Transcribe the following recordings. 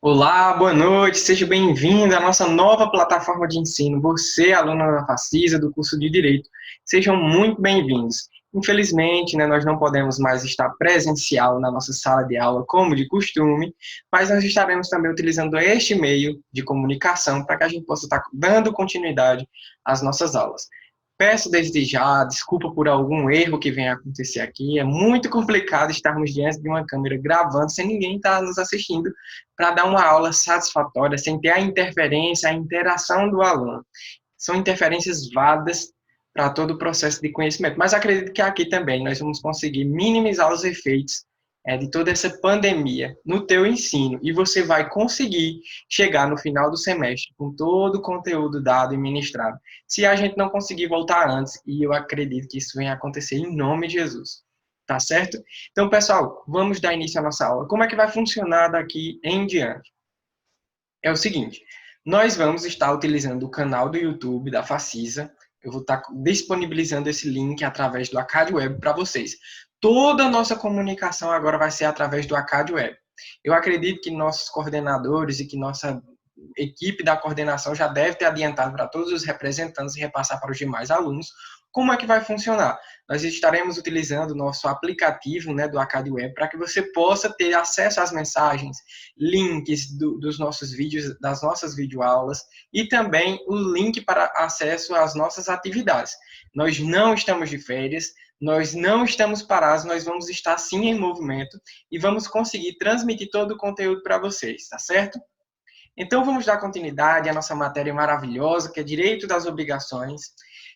Olá, boa noite, seja bem-vindo à nossa nova plataforma de ensino. Você, aluna da Facisa, do curso de Direito, sejam muito bem-vindos. Infelizmente, nós não podemos mais estar presencial na nossa sala de aula, como de costume, mas nós estaremos também utilizando este meio de comunicação para que a gente possa estar dando continuidade às nossas aulas. Peço desde já desculpa por algum erro que venha a acontecer aqui. É muito complicado estarmos diante de uma câmera gravando sem ninguém estar nos assistindo para dar uma aula satisfatória, sem ter a interferência, a interação do aluno. São interferências válidas para todo o processo de conhecimento. Mas acredito que aqui também nós vamos conseguir minimizar os efeitos de toda essa pandemia no teu ensino e você vai conseguir chegar no final do semestre com todo o conteúdo dado e ministrado. Se a gente não conseguir voltar antes, e eu acredito que isso venha acontecer em nome de Jesus. Tá certo? Então, pessoal, vamos dar início à nossa aula. Como é que vai funcionar daqui em diante? É o seguinte, nós vamos estar utilizando o canal do YouTube da Facisa. Eu vou estar disponibilizando esse link através do Acad Web para vocês. Toda a nossa comunicação agora vai ser através do Acad Web. Eu acredito que nossos coordenadores e que nossa equipe da coordenação já deve ter adiantado para todos os representantes e repassar para os demais alunos como é que vai funcionar. Nós estaremos utilizando o nosso aplicativo, do Acad Web, para que você possa ter acesso às mensagens, links dos nossos vídeos, das nossas videoaulas e também o link para acesso às nossas atividades. Nós não estamos de férias, nós não estamos parados, nós vamos estar sim em movimento e vamos conseguir transmitir todo o conteúdo para vocês, tá certo? Então vamos dar continuidade à nossa matéria maravilhosa, que é Direito das Obrigações.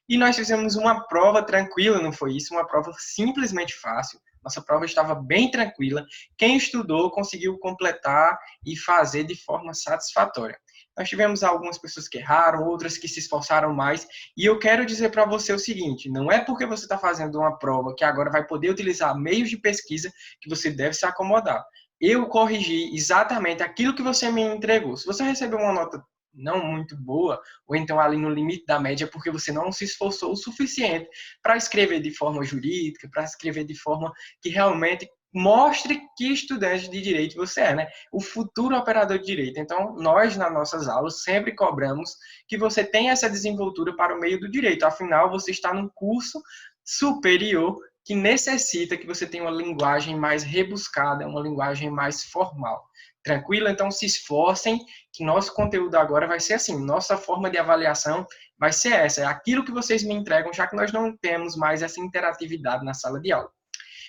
E nós fizemos uma prova tranquila, não foi isso? Uma prova simplesmente fácil. Nossa prova estava bem tranquila. Quem estudou conseguiu completar e fazer de forma satisfatória. Nós tivemos algumas pessoas que erraram, outras que se esforçaram mais. E eu quero dizer para você o seguinte: não é porque você está fazendo uma prova que agora vai poder utilizar meios de pesquisa que você deve se acomodar. Eu corrigi exatamente aquilo que você me entregou. Se você recebeu uma nota não muito boa, ou então ali no limite da média, porque você não se esforçou o suficiente para escrever de forma jurídica, para escrever de forma que realmente mostre que estudante de direito você é, né? O futuro operador de direito. Então, nós, nas nossas aulas, sempre cobramos que você tenha essa desenvoltura para o meio do direito. Afinal, você está num curso superior que necessita que você tenha uma linguagem mais rebuscada, uma linguagem mais formal. Tranquilo? Então se esforcem, que nosso conteúdo agora vai ser assim, nossa forma de avaliação vai ser essa, é aquilo que vocês me entregam, já que nós não temos mais essa interatividade na sala de aula.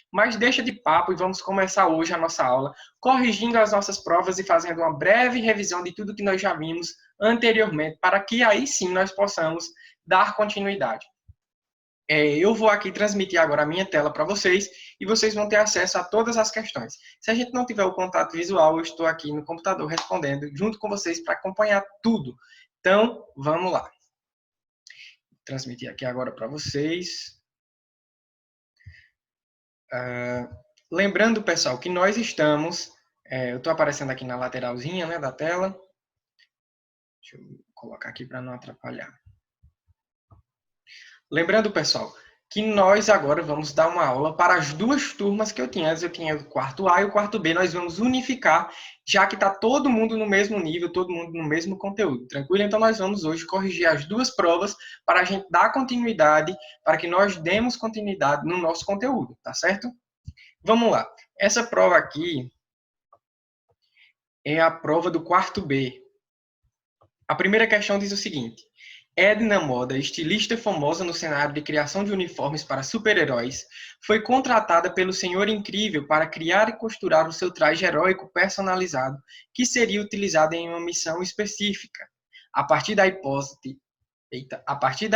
Mas deixa de papo e vamos começar hoje a nossa aula, corrigindo as nossas provas e fazendo uma breve revisão de tudo que nós já vimos anteriormente, para que aí sim nós possamos dar continuidade. Eu vou aqui transmitir agora a minha tela para vocês e vocês vão ter acesso a todas as questões. Se a gente não tiver o contato visual, eu estou aqui no computador respondendo junto com vocês para acompanhar tudo. Então, vamos lá. Vou transmitir aqui agora para vocês. Lembrando, pessoal, que nós estamos... eu estou aparecendo aqui na lateralzinha, da tela. Deixa eu colocar aqui para não atrapalhar. Lembrando, pessoal, que nós agora vamos dar uma aula para as duas turmas que eu tinha. Antes eu tinha o quarto A e o quarto B. Nós vamos unificar, já que está todo mundo no mesmo nível, todo mundo no mesmo conteúdo. Tranquilo? Então nós vamos hoje corrigir as duas provas para a gente dar continuidade, para que nós demos continuidade no nosso conteúdo, tá certo? Vamos lá. Essa prova aqui é a prova do quarto B. A primeira questão diz o seguinte: Edna Moda, estilista famosa no cenário de criação de uniformes para super-heróis, foi contratada pelo Senhor Incrível para criar e costurar o seu traje heróico personalizado, que seria utilizado em uma missão específica. A partir da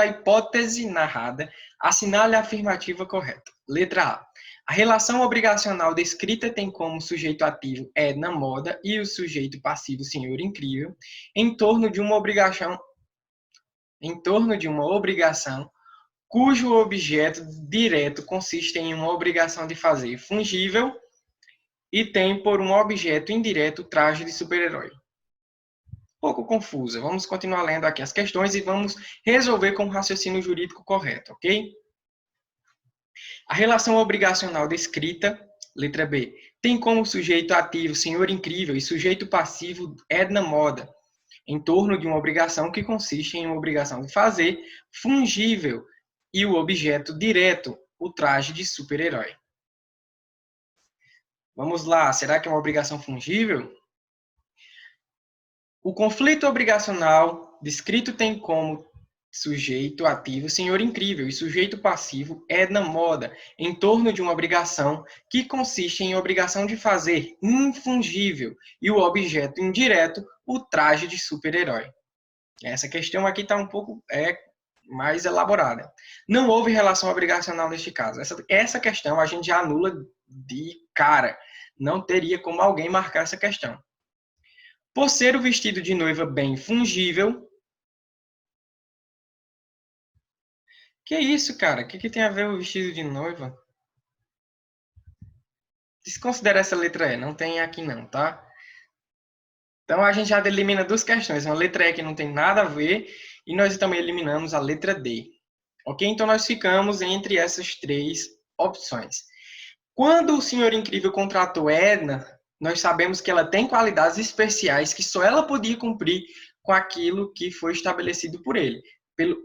hipótese narrada, assinale a afirmativa correta. Letra A. A relação obrigacional descrita tem como sujeito ativo Edna Moda e o sujeito passivo Senhor Incrível, em torno de uma obrigação cujo objeto direto consiste em uma obrigação de fazer fungível e tem por um objeto indireto o traje de super-herói. Pouco confusa. Vamos continuar lendo aqui as questões e vamos resolver com o raciocínio jurídico correto, ok? A relação obrigacional descrita, letra B, tem como sujeito ativo senhor incrível e sujeito passivo Edna Moda, em torno de uma obrigação que consiste em uma obrigação de fazer fungível e o objeto direto, o traje de super-herói. Vamos lá, será que é uma obrigação fungível? O conflito obrigacional descrito tem como sujeito ativo senhor incrível e sujeito passivo Edna Moda, em torno de uma obrigação que consiste em obrigação de fazer infungível e o objeto indireto, o traje de super-herói. Essa questão aqui está um pouco mais elaborada. Não houve relação obrigacional neste caso. Essa questão a gente já anula de cara. Não teria como alguém marcar essa questão. Por ser o vestido de noiva bem fungível. Que isso, cara? O que tem a ver o vestido de noiva? Desconsidera essa letra E. Não tem aqui não, tá? Então a gente já elimina duas questões. Uma letra E que não tem nada a ver. E nós também eliminamos a letra D. Ok? Então nós ficamos entre essas três opções. Quando o Senhor Incrível contratou Edna, nós sabemos que ela tem qualidades especiais que só ela podia cumprir com aquilo que foi estabelecido por ele,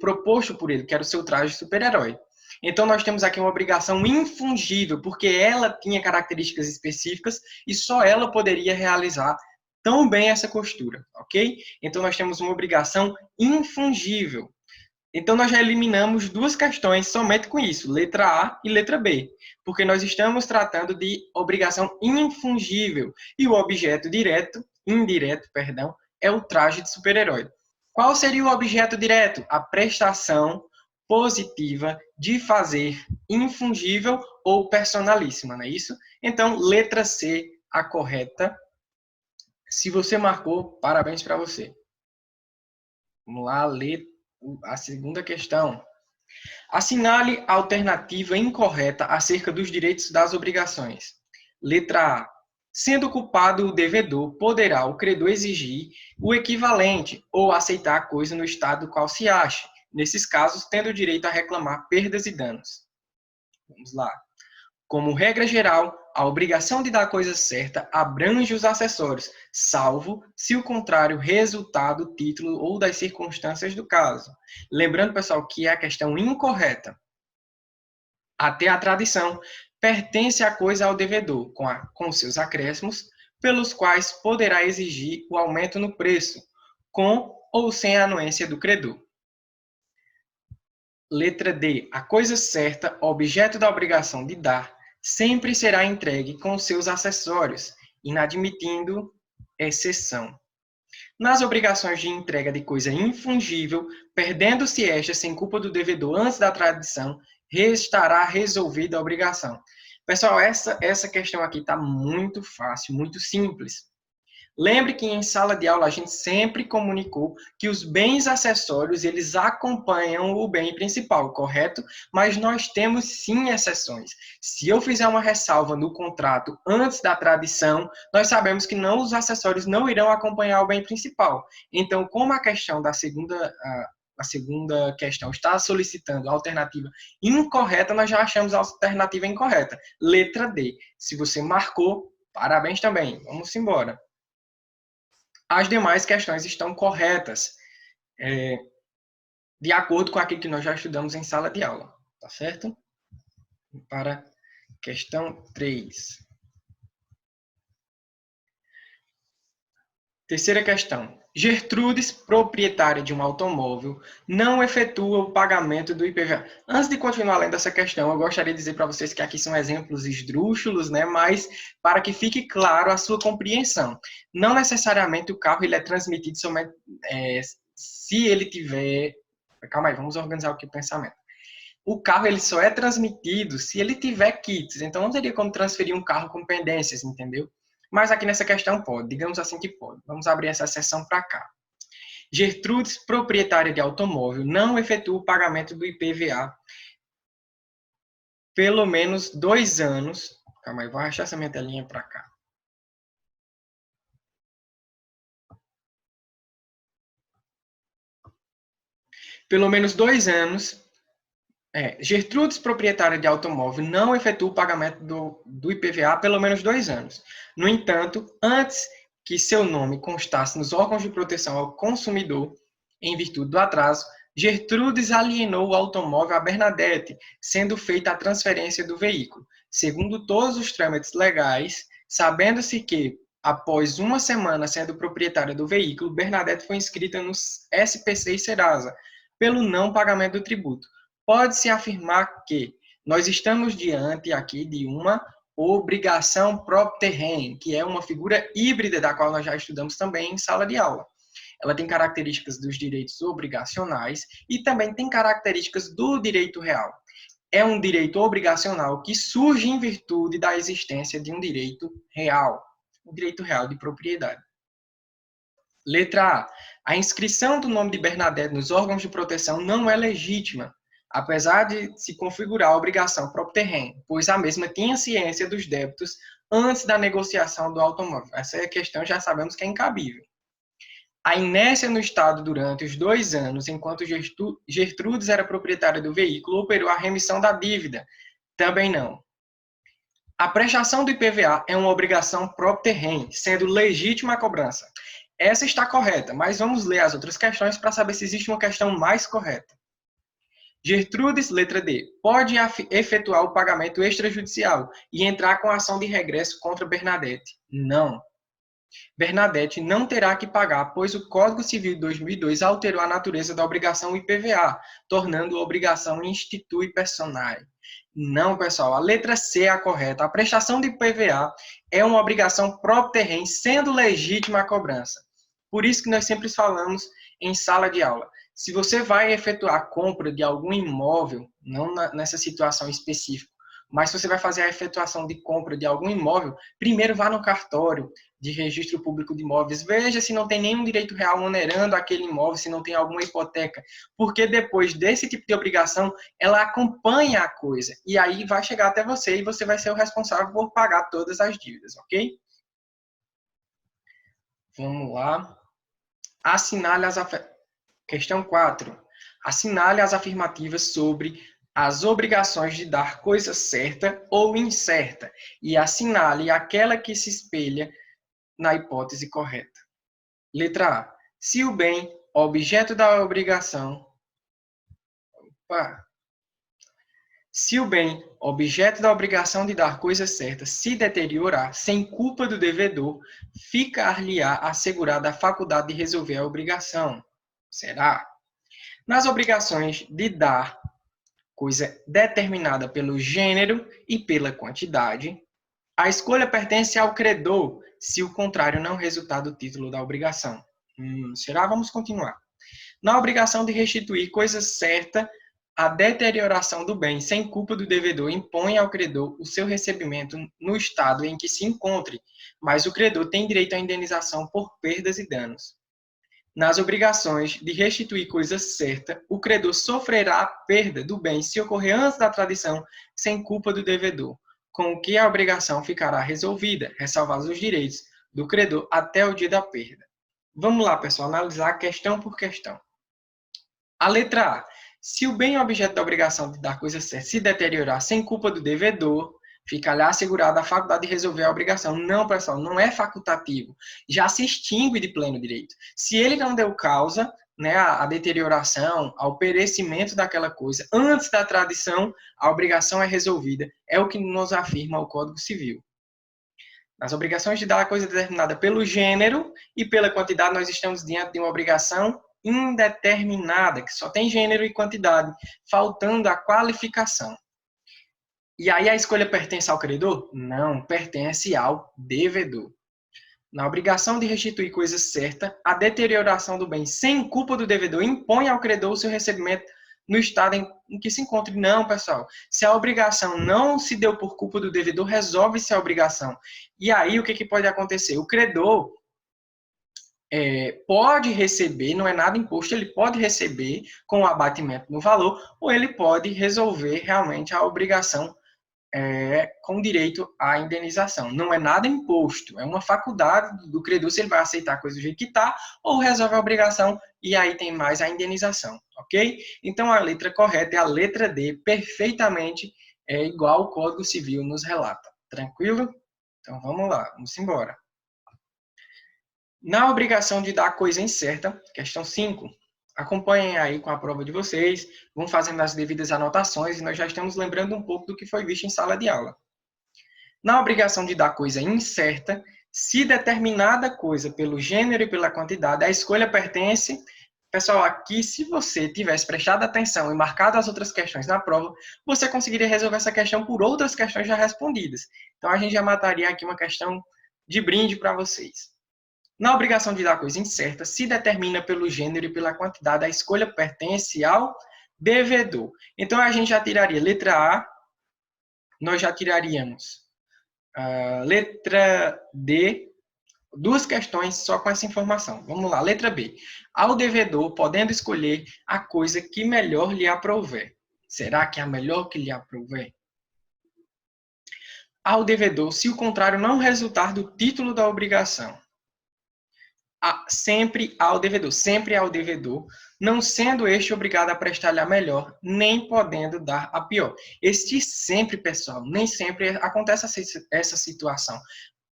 proposto por ele, que era o seu traje de super-herói. Então nós temos aqui uma obrigação infungível, porque ela tinha características específicas e só ela poderia realizar tão bem essa costura, ok? Então nós temos uma obrigação infungível. Então, nós já eliminamos duas questões somente com isso, letra A e letra B, porque nós estamos tratando de obrigação infungível e o objeto indireto, é o traje de super-herói. Qual seria o objeto direto? A prestação positiva de fazer infungível ou personalíssima, não é isso? Então, letra C, a correta. Se você marcou, parabéns para você. Vamos lá, ler a segunda questão. Assinale a alternativa incorreta acerca dos direitos das obrigações. Letra A. Sendo culpado o devedor, poderá o credor exigir o equivalente ou aceitar a coisa no estado do qual se ache, nesses casos, tendo o direito a reclamar perdas e danos. Vamos lá. Como regra geral, a obrigação de dar a coisa certa abrange os acessórios, salvo se o contrário resultar do título ou das circunstâncias do caso. Lembrando, pessoal, que é a questão incorreta. Até a tradição pertence a coisa ao devedor, com seus acréscimos, pelos quais poderá exigir o aumento no preço, com ou sem a anuência do credor. Letra D. A coisa certa, objeto da obrigação de dar, sempre será entregue com seus acessórios, inadmitindo exceção. Nas obrigações de entrega de coisa infungível, perdendo-se esta sem culpa do devedor antes da tradição, restará resolvida a obrigação. Pessoal, essa questão aqui está muito fácil, muito simples. Lembre que em sala de aula a gente sempre comunicou que os bens acessórios eles acompanham o bem principal, correto? Mas nós temos sim exceções. Se eu fizer uma ressalva no contrato antes da tradição, nós sabemos que os acessórios não irão acompanhar o bem principal. Então, como a questão da a segunda questão está solicitando a alternativa incorreta, nós já achamos a alternativa incorreta. Letra D. Se você marcou, parabéns também. Vamos embora. As demais questões estão corretas, de acordo com aquilo que nós já estudamos em sala de aula, tá certo? Para questão 3. Terceira questão. Gertrudes, proprietária de um automóvel, não efetua o pagamento do IPVA. Antes de continuar lendo essa questão, eu gostaria de dizer para vocês que aqui são exemplos esdrúxulos, né? Mas para que fique claro a sua compreensão. Não necessariamente o carro ele é transmitido somente se ele tiver... Calma aí, vamos organizar aqui o pensamento. O carro ele só é transmitido se ele tiver kits. Então não teria como transferir um carro com pendências, entendeu? Mas aqui nessa questão pode, digamos assim que pode. Vamos abrir essa seção para cá. Gertrudes, proprietária de automóvel, não efetua o pagamento do IPVA pelo menos 2 anos. Calma aí, vou arrastar essa minha telinha para cá. Pelo menos 2 anos Gertrudes, proprietária de automóvel, não efetua o pagamento do IPVA há pelo menos 2 anos. No entanto, antes que seu nome constasse nos órgãos de proteção ao consumidor, em virtude do atraso, Gertrudes alienou o automóvel a Bernadette, sendo feita a transferência do veículo. Segundo todos os trâmites legais, sabendo-se que, após uma semana sendo proprietária do veículo, Bernadette foi inscrita no SPC e Serasa, pelo não pagamento do tributo. Pode-se afirmar que nós estamos diante aqui de uma obrigação propter rem, que é uma figura híbrida da qual nós já estudamos também em sala de aula. Ela tem características dos direitos obrigacionais e também tem características do direito real. É um direito obrigacional que surge em virtude da existência de um direito real, o direito real de propriedade. Letra A. A inscrição do nome de Bernadette nos órgãos de proteção não é legítima, apesar de se configurar a obrigação propter rem, pois a mesma tinha ciência dos débitos antes da negociação do automóvel. Essa questão já sabemos que é incabível. A inércia no Estado durante os 2 anos, enquanto Gertrudes era proprietária do veículo, operou a remissão da dívida. Também não. A prestação do IPVA é uma obrigação propter rem, sendo legítima a cobrança. Essa está correta, mas vamos ler as outras questões para saber se existe uma questão mais correta. Gertrudes, letra D, pode efetuar o pagamento extrajudicial e entrar com ação de regresso contra Bernadette. Não. Bernadette não terá que pagar, pois o Código Civil de 2002 alterou a natureza da obrigação IPVA, tornando a obrigação institui personae. Não, pessoal, a letra C é a correta. A prestação de IPVA é uma obrigação propter rem, sendo legítima a cobrança. Por isso que nós sempre falamos em sala de aula. Se você vai efetuar a compra de algum imóvel, não nessa situação específica, mas se você vai fazer a efetuação de compra de algum imóvel, primeiro vá no cartório de registro público de imóveis, veja se não tem nenhum direito real onerando aquele imóvel, se não tem alguma hipoteca, porque depois desse tipo de obrigação, ela acompanha a coisa, e aí vai chegar até você e você vai ser o responsável por pagar todas as dívidas, ok? Vamos lá. Assinale Questão 4. Assinale as afirmativas sobre as obrigações de dar coisa certa ou incerta e assinale aquela que se espelha na hipótese correta. Letra A. Se o bem, objeto da obrigação... Se o bem, objeto da obrigação de dar coisa certa, se deteriorar sem culpa do devedor, ficar-lhe-á assegurada a faculdade de resolver a obrigação. Será? Nas obrigações de dar coisa determinada pelo gênero e pela quantidade, a escolha pertence ao credor, se o contrário não resultar do título da obrigação. Será? Vamos continuar. Na obrigação de restituir coisa certa, a deterioração do bem sem culpa do devedor impõe ao credor o seu recebimento no estado em que se encontre, mas o credor tem direito à indenização por perdas e danos. Nas obrigações de restituir coisa certa, o credor sofrerá a perda do bem se ocorrer antes da tradição, sem culpa do devedor, com o que a obrigação ficará resolvida, ressalvados os direitos do credor até o dia da perda. Vamos lá, pessoal, analisar questão por questão. A letra A. Se o bem objeto da obrigação de dar coisa certa se deteriorar sem culpa do devedor, fica-lhe assegurada a faculdade de resolver a obrigação. Não, pessoal, não é facultativo. Já se extingue de pleno direito. Se ele não deu causa, né, a deterioração, ao perecimento daquela coisa, antes da tradição, a obrigação é resolvida. É o que nos afirma o Código Civil. Nas obrigações de dar a coisa determinada pelo gênero e pela quantidade, nós estamos diante de uma obrigação indeterminada, que só tem gênero e quantidade, faltando a qualificação. E aí a escolha pertence ao credor? Não, pertence ao devedor. Na obrigação de restituir coisa certa, a deterioração do bem sem culpa do devedor impõe ao credor o seu recebimento no estado em que se encontre. Não, pessoal. Se a obrigação não se deu por culpa do devedor, resolve-se a obrigação. E aí o que pode acontecer? O credor pode receber, não é nada imposto, ele pode receber com o abatimento no valor, ou ele pode resolver realmente a obrigação com direito à indenização. Não é nada imposto, é uma faculdade do credor se ele vai aceitar a coisa do jeito que está ou resolve a obrigação e aí tem mais a indenização, ok? Então, a letra correta é a letra D, perfeitamente igual o Código Civil nos relata. Tranquilo? Então, vamos lá, vamos embora. Na obrigação de dar a coisa incerta, questão 5, acompanhem aí com a prova de vocês, vão fazendo as devidas anotações e nós já estamos lembrando um pouco do que foi visto em sala de aula. Na obrigação de dar coisa incerta, se determinada coisa pelo gênero e pela quantidade, a escolha pertence... Pessoal, aqui, se você tivesse prestado atenção e marcado as outras questões na prova, você conseguiria resolver essa questão por outras questões já respondidas. Então, a gente já mataria aqui uma questão de brinde para vocês. Na obrigação de dar coisa incerta, se determina pelo gênero e pela quantidade, a escolha pertence ao devedor. Então, a gente já tiraria letra A, nós já tiraríamos a letra D, duas questões só com essa informação. Vamos lá, letra B. Ao devedor, podendo escolher a coisa que melhor lhe aprouver. Será que é a melhor que lhe aprouver? Ao devedor, se o contrário não resultar do título da obrigação. Sempre ao devedor, não sendo este obrigado a prestar-lhe a melhor, nem podendo dar a pior. Este sempre, pessoal, nem sempre acontece essa situação.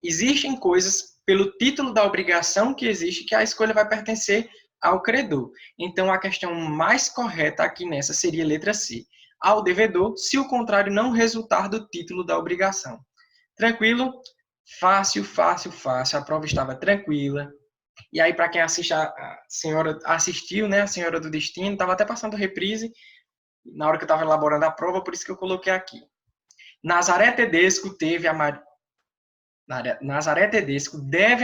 Existem coisas, pelo título da obrigação que existe, que a escolha vai pertencer ao credor. Então, a questão mais correta aqui nessa seria a letra C. Ao devedor, se o contrário não resultar do título da obrigação. Tranquilo? Fácil, fácil, fácil. A prova estava tranquila. E aí, para quem assiste assistiu, né, a Senhora do Destino, estava até passando reprise na hora que eu estava elaborando a prova, por isso que eu coloquei aqui. Nazaré Tedesco deve a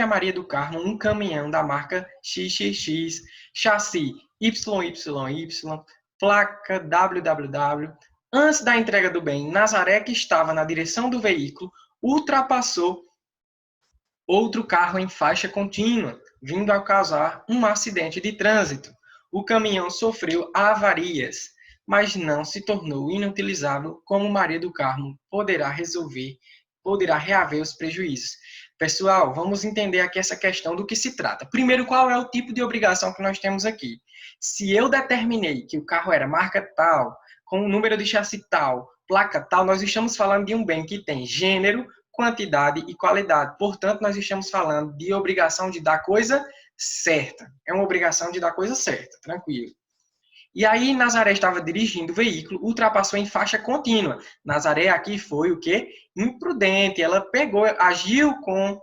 Maria do Carmo um caminhão da marca XXX, chassi YYY, placa WWW. Antes da entrega do bem, Nazaré, que estava na direção do veículo, ultrapassou outro carro em faixa contínua, vindo a causar um acidente de trânsito. O caminhão sofreu avarias, mas não se tornou inutilizável, como Maria do Carmo poderá reaver os prejuízos. Pessoal, vamos entender aqui essa questão do que se trata. Primeiro, qual é o tipo de obrigação que nós temos aqui? Se eu determinei que o carro era marca tal, com o número de chassi tal, placa tal, nós estamos falando de um bem que tem gênero, quantidade e qualidade. Portanto, nós estamos falando de obrigação de dar coisa certa. É uma obrigação de dar coisa certa, tranquilo. E aí, Nazaré estava dirigindo o veículo, ultrapassou em faixa contínua. Nazaré aqui foi o quê? Imprudente. Ela agiu com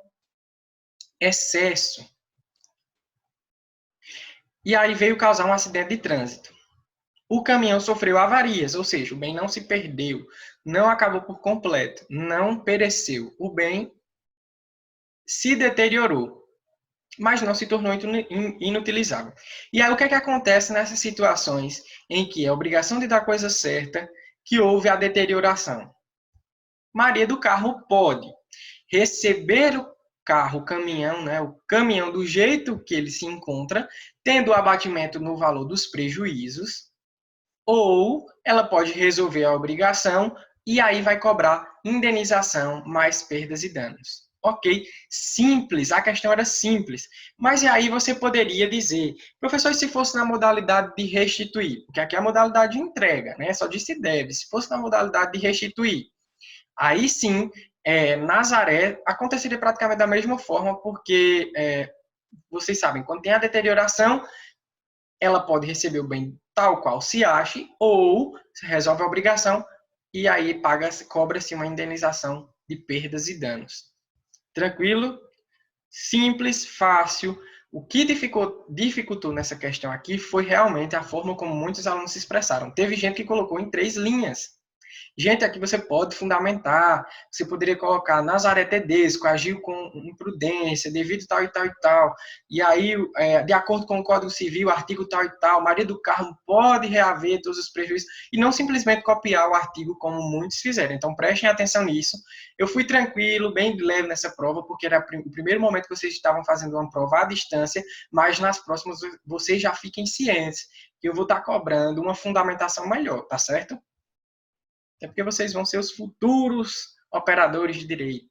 excesso. E aí veio causar um acidente de trânsito. O caminhão sofreu avarias, ou seja, o bem não se perdeu, não acabou por completo, não pereceu. O bem se deteriorou, mas não se tornou inutilizável. E aí o que é que acontece nessas situações em que é a obrigação de dar coisa certa, que houve a deterioração? Maria do Carmo pode receber o caminhão, né, o caminhão do jeito que ele se encontra, tendo o abatimento no valor dos prejuízos, ou ela pode resolver a obrigação e aí vai cobrar indenização mais perdas e danos. Ok, simples, a questão era simples. Mas aí você poderia dizer, professor, se fosse na modalidade de restituir, porque aqui é a modalidade de entrega, né? Só disse deve. Se fosse na modalidade de restituir, aí sim, Nazaré aconteceria praticamente da mesma forma, porque vocês sabem, quando tem a deterioração, ela pode receber o bem tal qual se ache, ou resolve a obrigação e aí cobra-se uma indenização de perdas e danos. Tranquilo? Simples, fácil. O que dificultou nessa questão aqui foi realmente a forma como muitos alunos se expressaram. Teve gente que colocou em 3 linhas. Gente, aqui você pode fundamentar, você poderia colocar Nazaré Tedesco, agiu com imprudência, devido tal e tal e tal, e aí, de acordo com o Código Civil, artigo tal e tal, Maria do Carmo pode reaver todos os prejuízos, e não simplesmente copiar o artigo como muitos fizeram. Então, prestem atenção nisso. Eu fui tranquilo, bem leve nessa prova, porque era o primeiro momento que vocês estavam fazendo uma prova à distância, mas nas próximas vocês já fiquem cientes que eu vou estar cobrando uma fundamentação melhor, tá certo? Até porque vocês vão ser os futuros operadores de direito.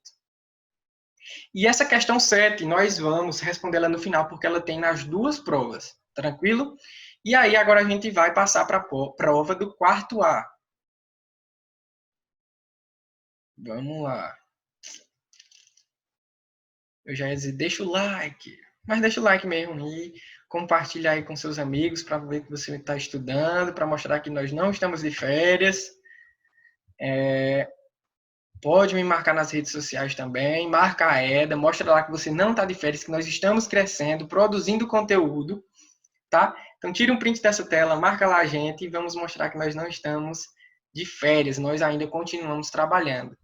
E essa questão 7, nós vamos respondê-la no final, porque ela tem nas duas provas. Tranquilo? E aí, agora a gente vai passar para a prova do quarto A. Vamos lá. Eu já ia dizer, deixa o like. Mas deixa o like mesmo e compartilha aí com seus amigos para ver que você está estudando, para mostrar que nós não estamos de férias. Pode me marcar nas redes sociais também, marca a Eda, mostra lá que você não está de férias, que nós estamos crescendo, produzindo conteúdo, tá? Então tira um print dessa tela, marca lá a gente e vamos mostrar que nós não estamos de férias, nós ainda continuamos trabalhando.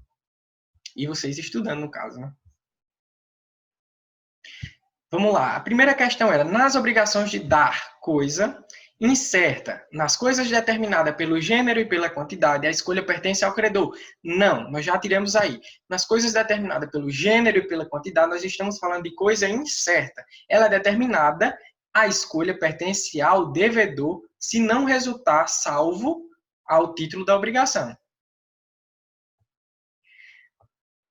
E vocês estudando, no caso, né? Vamos lá. A primeira questão era, nas obrigações de dar coisa, incerta, nas coisas determinadas pelo gênero e pela quantidade, a escolha pertence ao credor. Não, nós já tiramos aí. Nas coisas determinadas pelo gênero e pela quantidade, nós estamos falando de coisa incerta. Ela é determinada, a escolha pertence ao devedor, se não resultar salvo ao título da obrigação.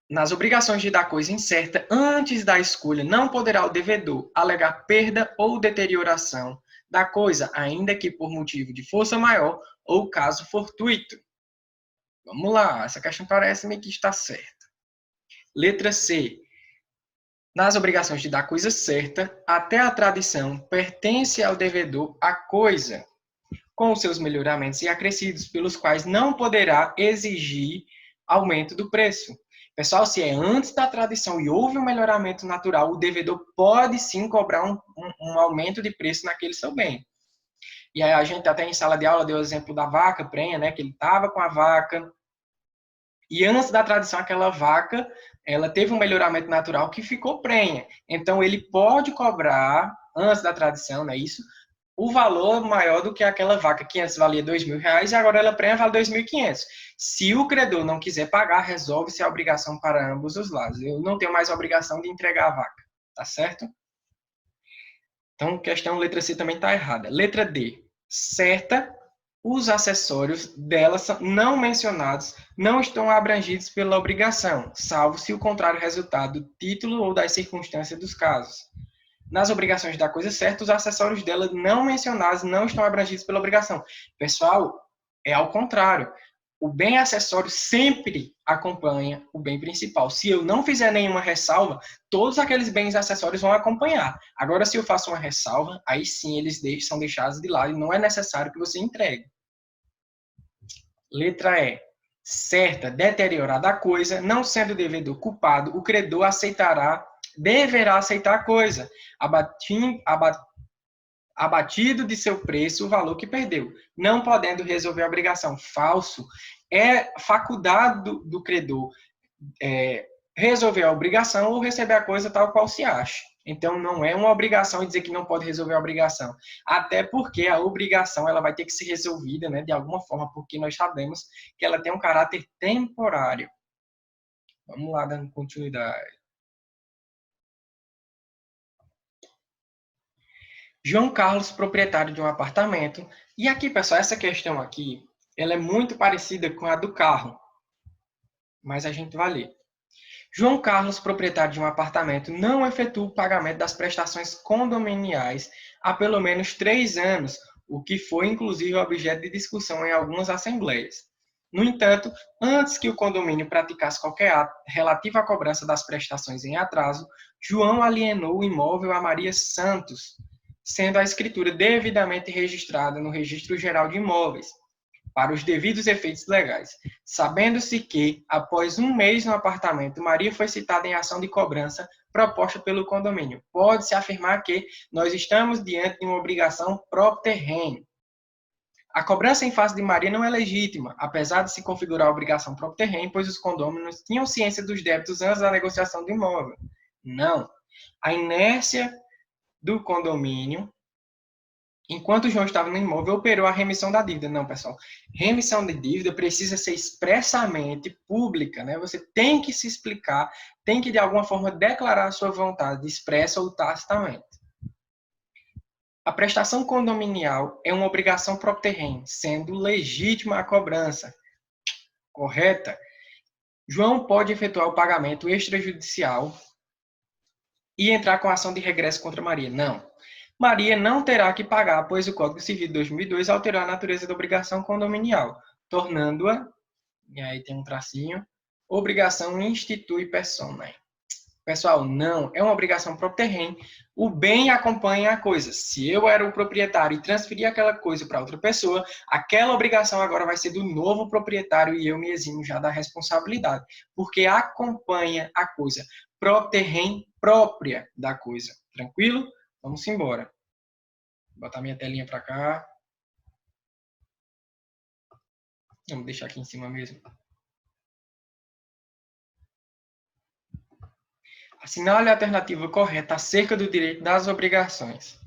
Nas obrigações de dar coisa incerta, antes da escolha, não poderá o devedor alegar perda ou deterioração da coisa, ainda que por motivo de força maior ou caso fortuito. Vamos lá, essa questão parece-me que está certa. Letra C. Nas obrigações de dar coisa certa, até a tradição pertence ao devedor a coisa, com os seus melhoramentos e acrescidos, pelos quais não poderá exigir aumento do preço. Pessoal, se é antes da tradição e houve um melhoramento natural, o devedor pode sim cobrar um aumento de preço naquele seu bem. E aí a gente até em sala de aula deu o exemplo da vaca prenha, né? Que ele estava com a vaca e antes da tradição aquela vaca, ela teve um melhoramento natural que ficou prenha. Então ele pode cobrar antes da tradição, não é isso? O valor maior do que aquela vaca que antes valia R$2.000 e agora ela prenha vale R$2.500. Se o credor não quiser pagar, resolve-se a obrigação para ambos os lados. Eu não tenho mais a obrigação de entregar a vaca, tá certo? Então, questão letra C também está errada. Letra D, certa, os acessórios dela não mencionados não estão abrangidos pela obrigação, salvo se o contrário resultar do título ou das circunstâncias dos casos. Nas obrigações da coisa certa, os acessórios dela não mencionados não estão abrangidos pela obrigação. Pessoal, é ao contrário. O bem acessório sempre acompanha o bem principal. Se eu não fizer nenhuma ressalva, todos aqueles bens acessórios vão acompanhar. Agora, se eu faço uma ressalva, aí sim eles são deixados de lado e não é necessário que você entregue. Letra E. Certa, deteriorada a coisa, não sendo o devedor culpado, o credor deverá aceitar a coisa, abatido de seu preço o valor que perdeu, não podendo resolver a obrigação. Falso. É faculdade do credor resolver a obrigação ou receber a coisa tal qual se acha. Então, não é uma obrigação dizer que não pode resolver a obrigação. Até porque a obrigação ela vai ter que ser resolvida, né, de alguma forma, porque nós sabemos que ela tem um caráter temporário. Vamos lá, dando continuidade. João Carlos, proprietário de um apartamento. E aqui, pessoal, essa questão aqui, ela é muito parecida com a do carro. Mas a gente vai ler. João Carlos, proprietário de um apartamento, não efetua o pagamento das prestações condominiais há pelo menos 3 anos, o que foi, inclusive, objeto de discussão em algumas assembleias. No entanto, antes que o condomínio praticasse qualquer ato relativo à cobrança das prestações em atraso, João alienou o imóvel a Maria Santos, sendo a escritura devidamente registrada no Registro Geral de Imóveis, para os devidos efeitos legais. Sabendo-se que, após 1 mês no apartamento, Maria foi citada em ação de cobrança proposta pelo condomínio. Pode-se afirmar que nós estamos diante de uma obrigação propter rem. A cobrança em face de Maria não é legítima, apesar de se configurar a obrigação propter rem, pois os condôminos tinham ciência dos débitos antes da negociação do imóvel. Não. A inércia do condomínio, enquanto o João estava no imóvel, operou a remissão da dívida. Não, pessoal. Remissão de dívida precisa ser expressamente pública, né? Você tem que se explicar, tem que, de alguma forma, declarar a sua vontade, expressa ou tacitamente. A prestação condominial é uma obrigação propter rem, sendo legítima a cobrança. correta, João pode efetuar o pagamento extrajudicial e entrar com ação de regresso contra Maria. Não. Maria não terá que pagar, pois o Código Civil de 2002 alterou a natureza da obrigação condominial, tornando-a, e aí tem um tracinho, obrigação institui personae. Pessoal, não, é uma obrigação propter rem. O bem acompanha a coisa. Se eu era o proprietário e transferi aquela coisa para outra pessoa, aquela obrigação agora vai ser do novo proprietário e eu me eximo já da responsabilidade, porque acompanha a coisa. Propter rem própria da coisa. Tranquilo? Vamos embora. Vou botar minha telinha para cá. Vamos deixar aqui em cima mesmo. Assinale a alternativa correta acerca do direito das obrigações.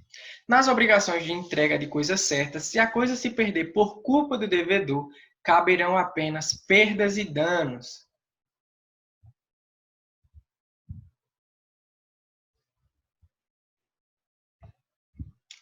Nas obrigações de entrega de coisa certa, se a coisa se perder por culpa do devedor, caberão apenas perdas e danos.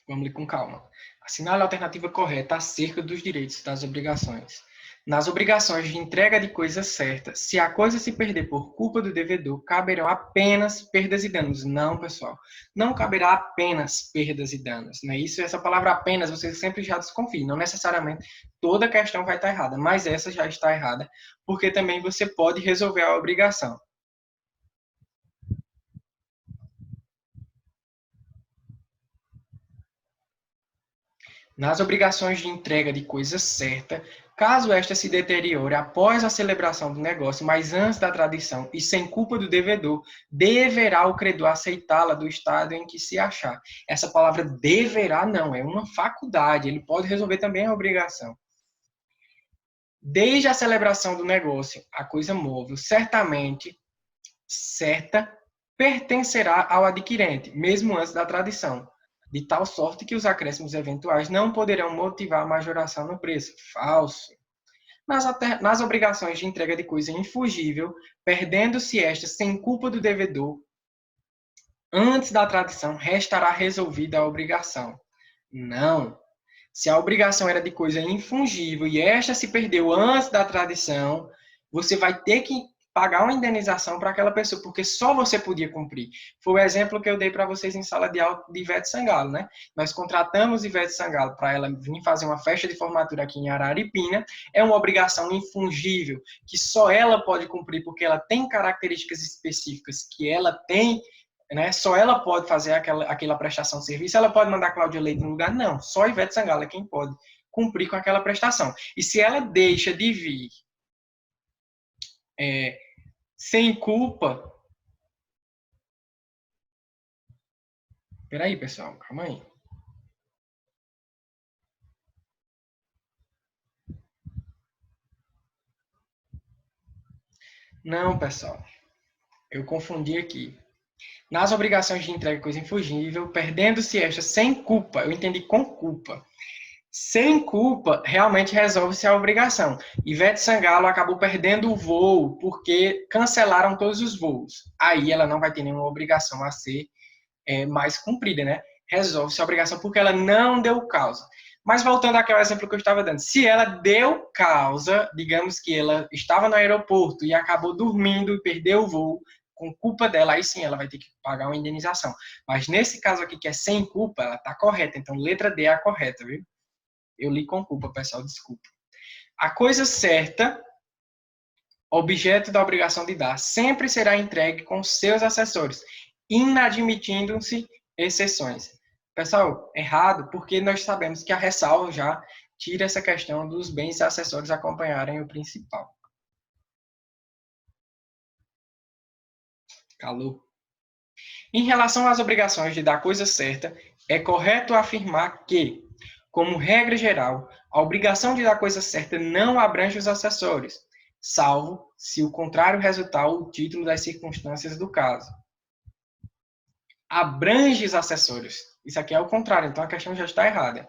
Vamos ler com calma. Assinale a alternativa correta acerca dos direitos das obrigações. Nas obrigações de entrega de coisa certa, se a coisa se perder por culpa do devedor, caberão apenas perdas e danos. Não, pessoal. Não caberá apenas perdas e danos. Não é isso? Essa palavra apenas, você sempre já desconfia. Não necessariamente toda questão vai estar errada, mas essa já está errada, porque também você pode resolver a obrigação. Nas obrigações de entrega de coisa certa, caso esta se deteriore após a celebração do negócio, mas antes da tradição e sem culpa do devedor, deverá o credor aceitá-la do estado em que se achar. Essa palavra deverá não, é uma faculdade, ele pode resolver também a obrigação. Desde a celebração do negócio, a coisa móvel, certamente, certa, pertencerá ao adquirente, mesmo antes da tradição, de tal sorte que os acréscimos eventuais não poderão motivar a majoração no preço. Falso. Nas obrigações de entrega de coisa infugível, perdendo-se esta sem culpa do devedor, antes da tradição, restará resolvida a obrigação. Não. Se a obrigação era de coisa infungível e esta se perdeu antes da tradição, você vai ter que pagar uma indenização para aquela pessoa, porque só você podia cumprir. Foi o exemplo que eu dei para vocês em sala de aula de Ivete Sangalo, né? Nós contratamos Ivete Sangalo para ela vir fazer uma festa de formatura aqui em Araripina. É uma obrigação infungível, que só ela pode cumprir, porque ela tem características específicas que ela tem, né? Só ela pode fazer aquela prestação de serviço. Ela pode mandar Cláudia Leite no lugar? Não. Só Ivete Sangalo é quem pode cumprir com aquela prestação. E se ela deixa de vir sem culpa... Peraí, pessoal. Calma aí. Não, pessoal. Eu confundi aqui. Nas obrigações de entrega de coisa infungível, perdendo-se esta sem culpa, eu entendi com culpa. Sem culpa, realmente resolve-se a obrigação. Ivete Sangalo acabou perdendo o voo porque cancelaram todos os voos. Aí ela não vai ter nenhuma obrigação a ser mais cumprida, né? Resolve-se a obrigação porque ela não deu causa. Mas voltando àquele exemplo que eu estava dando, se ela deu causa, digamos que ela estava no aeroporto e acabou dormindo e perdeu o voo, com culpa dela, aí sim ela vai ter que pagar uma indenização. Mas nesse caso aqui, que é sem culpa, ela está correta. Então, letra D é a correta, viu? Eu li com culpa, pessoal, desculpa. A coisa certa, objeto da obrigação de dar, sempre será entregue com seus acessórios, inadmitindo-se exceções. Pessoal, errado, porque nós sabemos que a ressalva já tira essa questão dos bens e acessórios acompanharem o principal. Calor. Em relação às obrigações de dar coisa certa, é correto afirmar que, como regra geral, a obrigação de dar coisa certa não abrange os acessórios, salvo se o contrário resultar o título das circunstâncias do caso. Abrange os acessórios. Isso aqui é o contrário, então a questão já está errada.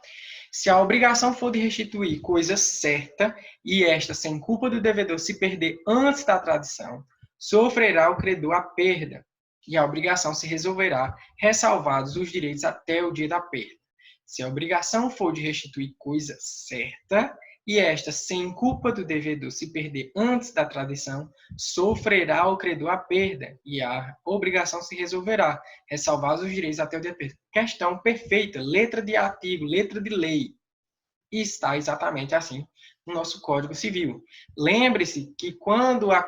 Se a obrigação for de restituir coisa certa e esta, sem culpa do devedor, se perder antes da tradição, sofrerá o credor a perda e a obrigação se resolverá, ressalvados os direitos até o dia da perda. Se a obrigação for de restituir coisa certa e esta, sem culpa do devedor, se perder antes da tradição, sofrerá o credor a perda e a obrigação se resolverá, ressalvados os direitos até o dia perfeito. Questão perfeita, letra de artigo, letra de lei. E está exatamente assim no nosso Código Civil. Lembre-se que quando a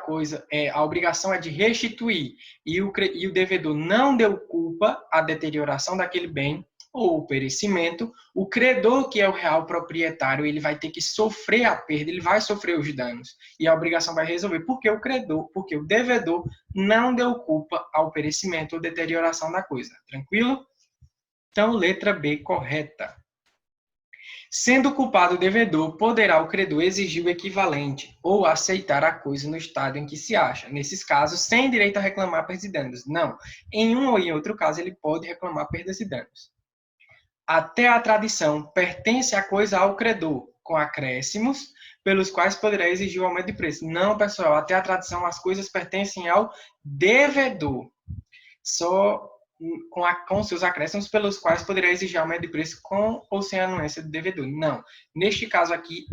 obrigação é de restituir e o devedor não deu culpa à deterioração daquele bem ou o perecimento, o credor, que é o real proprietário, ele vai ter que sofrer a perda, ele vai sofrer os danos e a obrigação vai resolver porque o devedor não deu culpa ao perecimento ou deterioração da coisa. Tranquilo? Então, letra B correta. Sendo culpado o devedor, poderá o credor exigir o equivalente ou aceitar a coisa no estado em que se acha. Nesses casos, sem direito a reclamar perdas e danos. Não. Em um ou em outro caso, ele pode reclamar perdas e danos. Até a tradição pertence a coisa ao credor, com acréscimos, pelos quais poderá exigir o aumento de preço. Não, pessoal. Até a tradição, as coisas pertencem ao devedor. Só com seus acréscimos pelos quais poderá exigir aumento de preço com ou sem anuência do devedor. Não. Neste caso aqui,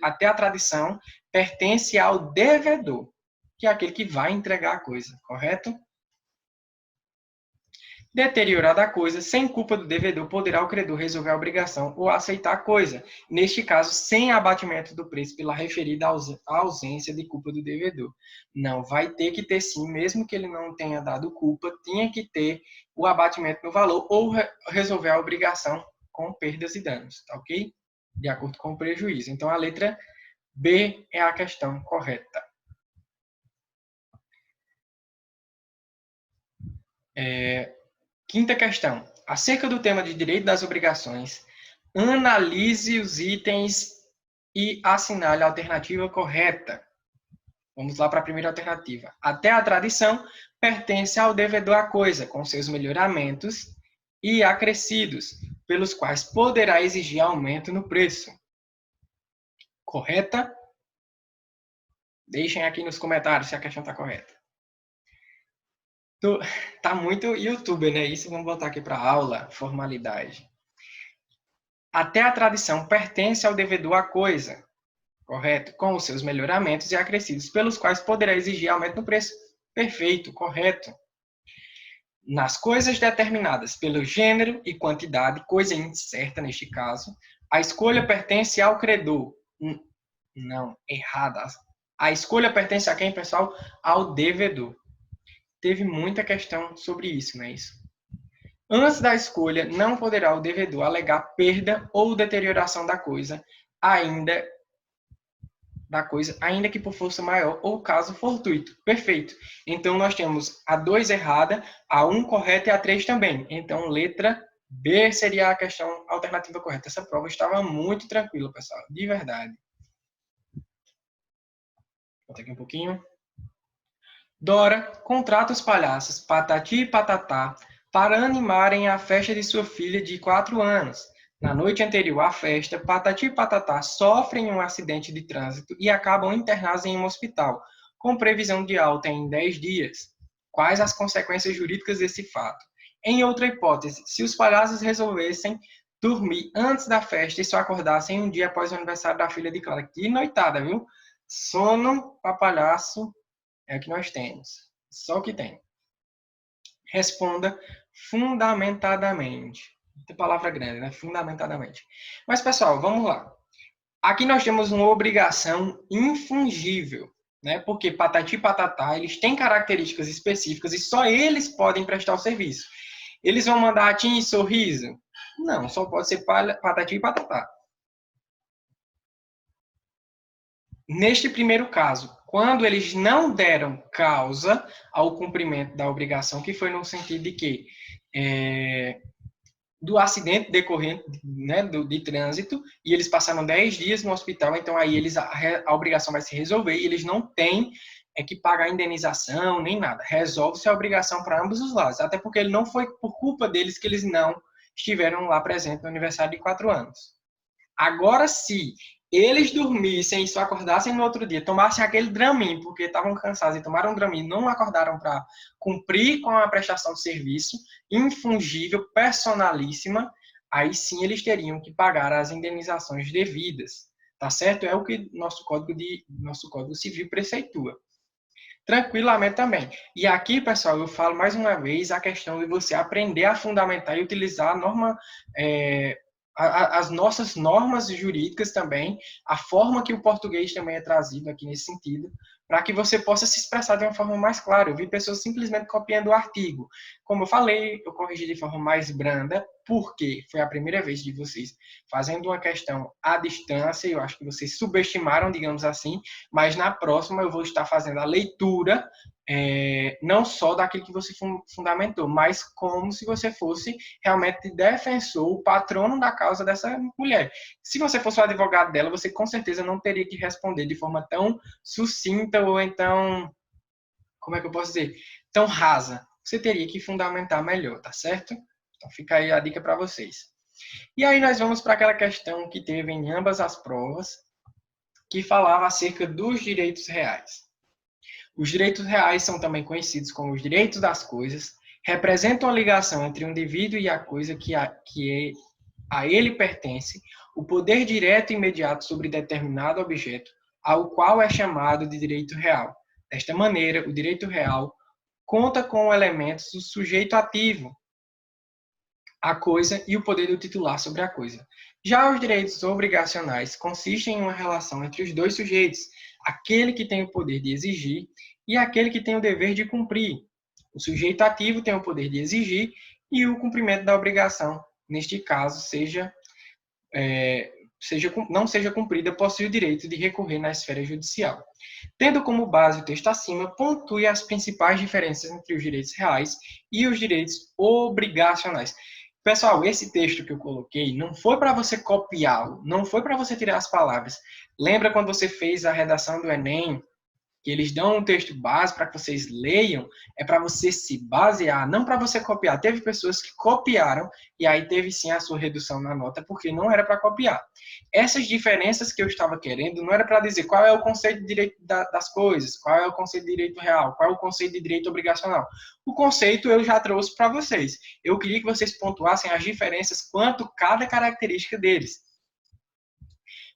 até a tradição pertence ao devedor, que é aquele que vai entregar a coisa, correto? Deteriorada a coisa, sem culpa do devedor, poderá o credor resolver a obrigação ou aceitar a coisa, neste caso, sem abatimento do preço pela referida ausência de culpa do devedor. Não, vai ter que ter sim, mesmo que ele não tenha dado culpa, tinha que ter o abatimento no valor ou resolver a obrigação com perdas e danos, tá ok? De acordo com o prejuízo. Então, a letra B é a questão correta. Quinta questão. Acerca do tema de direito das obrigações, analise os itens e assinale a alternativa correta. Vamos lá para a primeira alternativa. Até a tradição pertence ao devedor a coisa, com seus melhoramentos e acrescidos, pelos quais poderá exigir aumento no preço. Correta? Deixem aqui nos comentários se a questão está correta. Tá muito youtuber, né? Isso vamos botar aqui para aula, formalidade. Até a tradição pertence ao devedor a coisa, correto? Com os seus melhoramentos e acrescidos, pelos quais poderá exigir aumento no preço. Perfeito, correto. Nas coisas determinadas pelo gênero e quantidade, coisa incerta neste caso, a escolha pertence ao credor. Não, errada. A escolha pertence a quem, pessoal? Ao devedor. Teve muita questão sobre isso, não é isso? Antes da escolha, não poderá o devedor alegar perda ou deterioração da coisa, ainda que por força maior ou caso fortuito. Perfeito. Então, nós temos a 2 errada, a 1 correta e a 3 também. Então, letra B seria a questão alternativa correta. Essa prova estava muito tranquila, pessoal. De verdade. Vou botar aqui um pouquinho. Dora contrata os palhaços Patati e Patatá para animarem a festa de sua filha de 4 anos. Na noite anterior à festa, Patati e Patatá sofrem um acidente de trânsito e acabam internados em um hospital, com previsão de alta em 10 dias. Quais as consequências jurídicas desse fato? Em outra hipótese, se os palhaços resolvessem dormir antes da festa e só acordassem um dia após o aniversário da filha de Clara. Que noitada, viu? Sono para palhaço é o que nós temos. Só o que tem. Responda fundamentadamente. Tem palavra grande, né? Fundamentadamente. Mas, pessoal, vamos lá. Aqui nós temos uma obrigação infungível, né? Porque Patati e Patatá, eles têm características específicas e só eles podem prestar o serviço. Eles vão mandar atim e sorriso? Não, só pode ser Patati e Patatá. Neste primeiro caso, quando eles não deram causa ao cumprimento da obrigação, que foi no sentido de que do acidente decorrente, né, de trânsito, e eles passaram 10 dias no hospital, então aí a obrigação vai se resolver e eles não têm que pagar indenização nem nada. Resolve-se a obrigação para ambos os lados, até porque ele não foi por culpa deles que eles não estiveram lá presentes no aniversário de 4 anos. Agora, se eles dormissem e só acordassem no outro dia, tomassem aquele Dramin, porque estavam cansados e tomaram um Dramin, não acordaram para cumprir com a prestação de serviço, infungível, personalíssima, aí sim eles teriam que pagar as indenizações devidas, tá certo? É o que nosso Código Civil preceitua. Tranquilamente também. E aqui, pessoal, eu falo mais uma vez a questão de você aprender a fundamentar e utilizar a norma, as nossas normas jurídicas também, a forma que o português também é trazido aqui nesse sentido, para que você possa se expressar de uma forma mais clara. Eu vi pessoas simplesmente copiando o artigo. Como eu falei, eu corrigi de forma mais branda, porque foi a primeira vez de vocês fazendo uma questão à distância, eu acho que vocês subestimaram, digamos assim, mas na próxima eu vou estar fazendo a leitura, não só daquilo que você fundamentou, mas como se você fosse realmente defensor, o patrono da causa dessa mulher. Se você fosse o advogado dela, você com certeza não teria que responder de forma tão sucinta ou então, como é que eu posso dizer, tão rasa. Você teria que fundamentar melhor, tá certo? Então fica aí a dica para vocês. E aí nós vamos para aquela questão que teve em ambas as provas, que falava acerca dos direitos reais. Os direitos reais são também conhecidos como os direitos das coisas, representam a ligação entre o indivíduo e a coisa que a ele pertence, o poder direto e imediato sobre determinado objeto, ao qual é chamado de direito real. Desta maneira, o direito real conta com elementos do sujeito ativo, a coisa e o poder do titular sobre a coisa. Já os direitos obrigacionais consistem em uma relação entre os dois sujeitos, aquele que tem o poder de exigir e aquele que tem o dever de cumprir. O sujeito ativo tem o poder de exigir e o cumprimento da obrigação, neste caso, não seja cumprida, possui o direito de recorrer na esfera judicial. Tendo como base o texto acima, pontue as principais diferenças entre os direitos reais e os direitos obrigacionais. Pessoal, esse texto que eu coloquei não foi para você copiá-lo, não foi para você tirar as palavras. Lembra quando você fez a redação do Enem, que eles dão um texto base para que vocês leiam, é para você se basear, não para você copiar. Teve pessoas que copiaram e aí teve sim a sua redução na nota, porque não era para copiar. Essas diferenças que eu estava querendo não era para dizer qual é o conceito de direito das coisas, qual é o conceito de direito real, qual é o conceito de direito obrigacional. O conceito eu já trouxe para vocês. Eu queria que vocês pontuassem as diferenças quanto cada característica deles.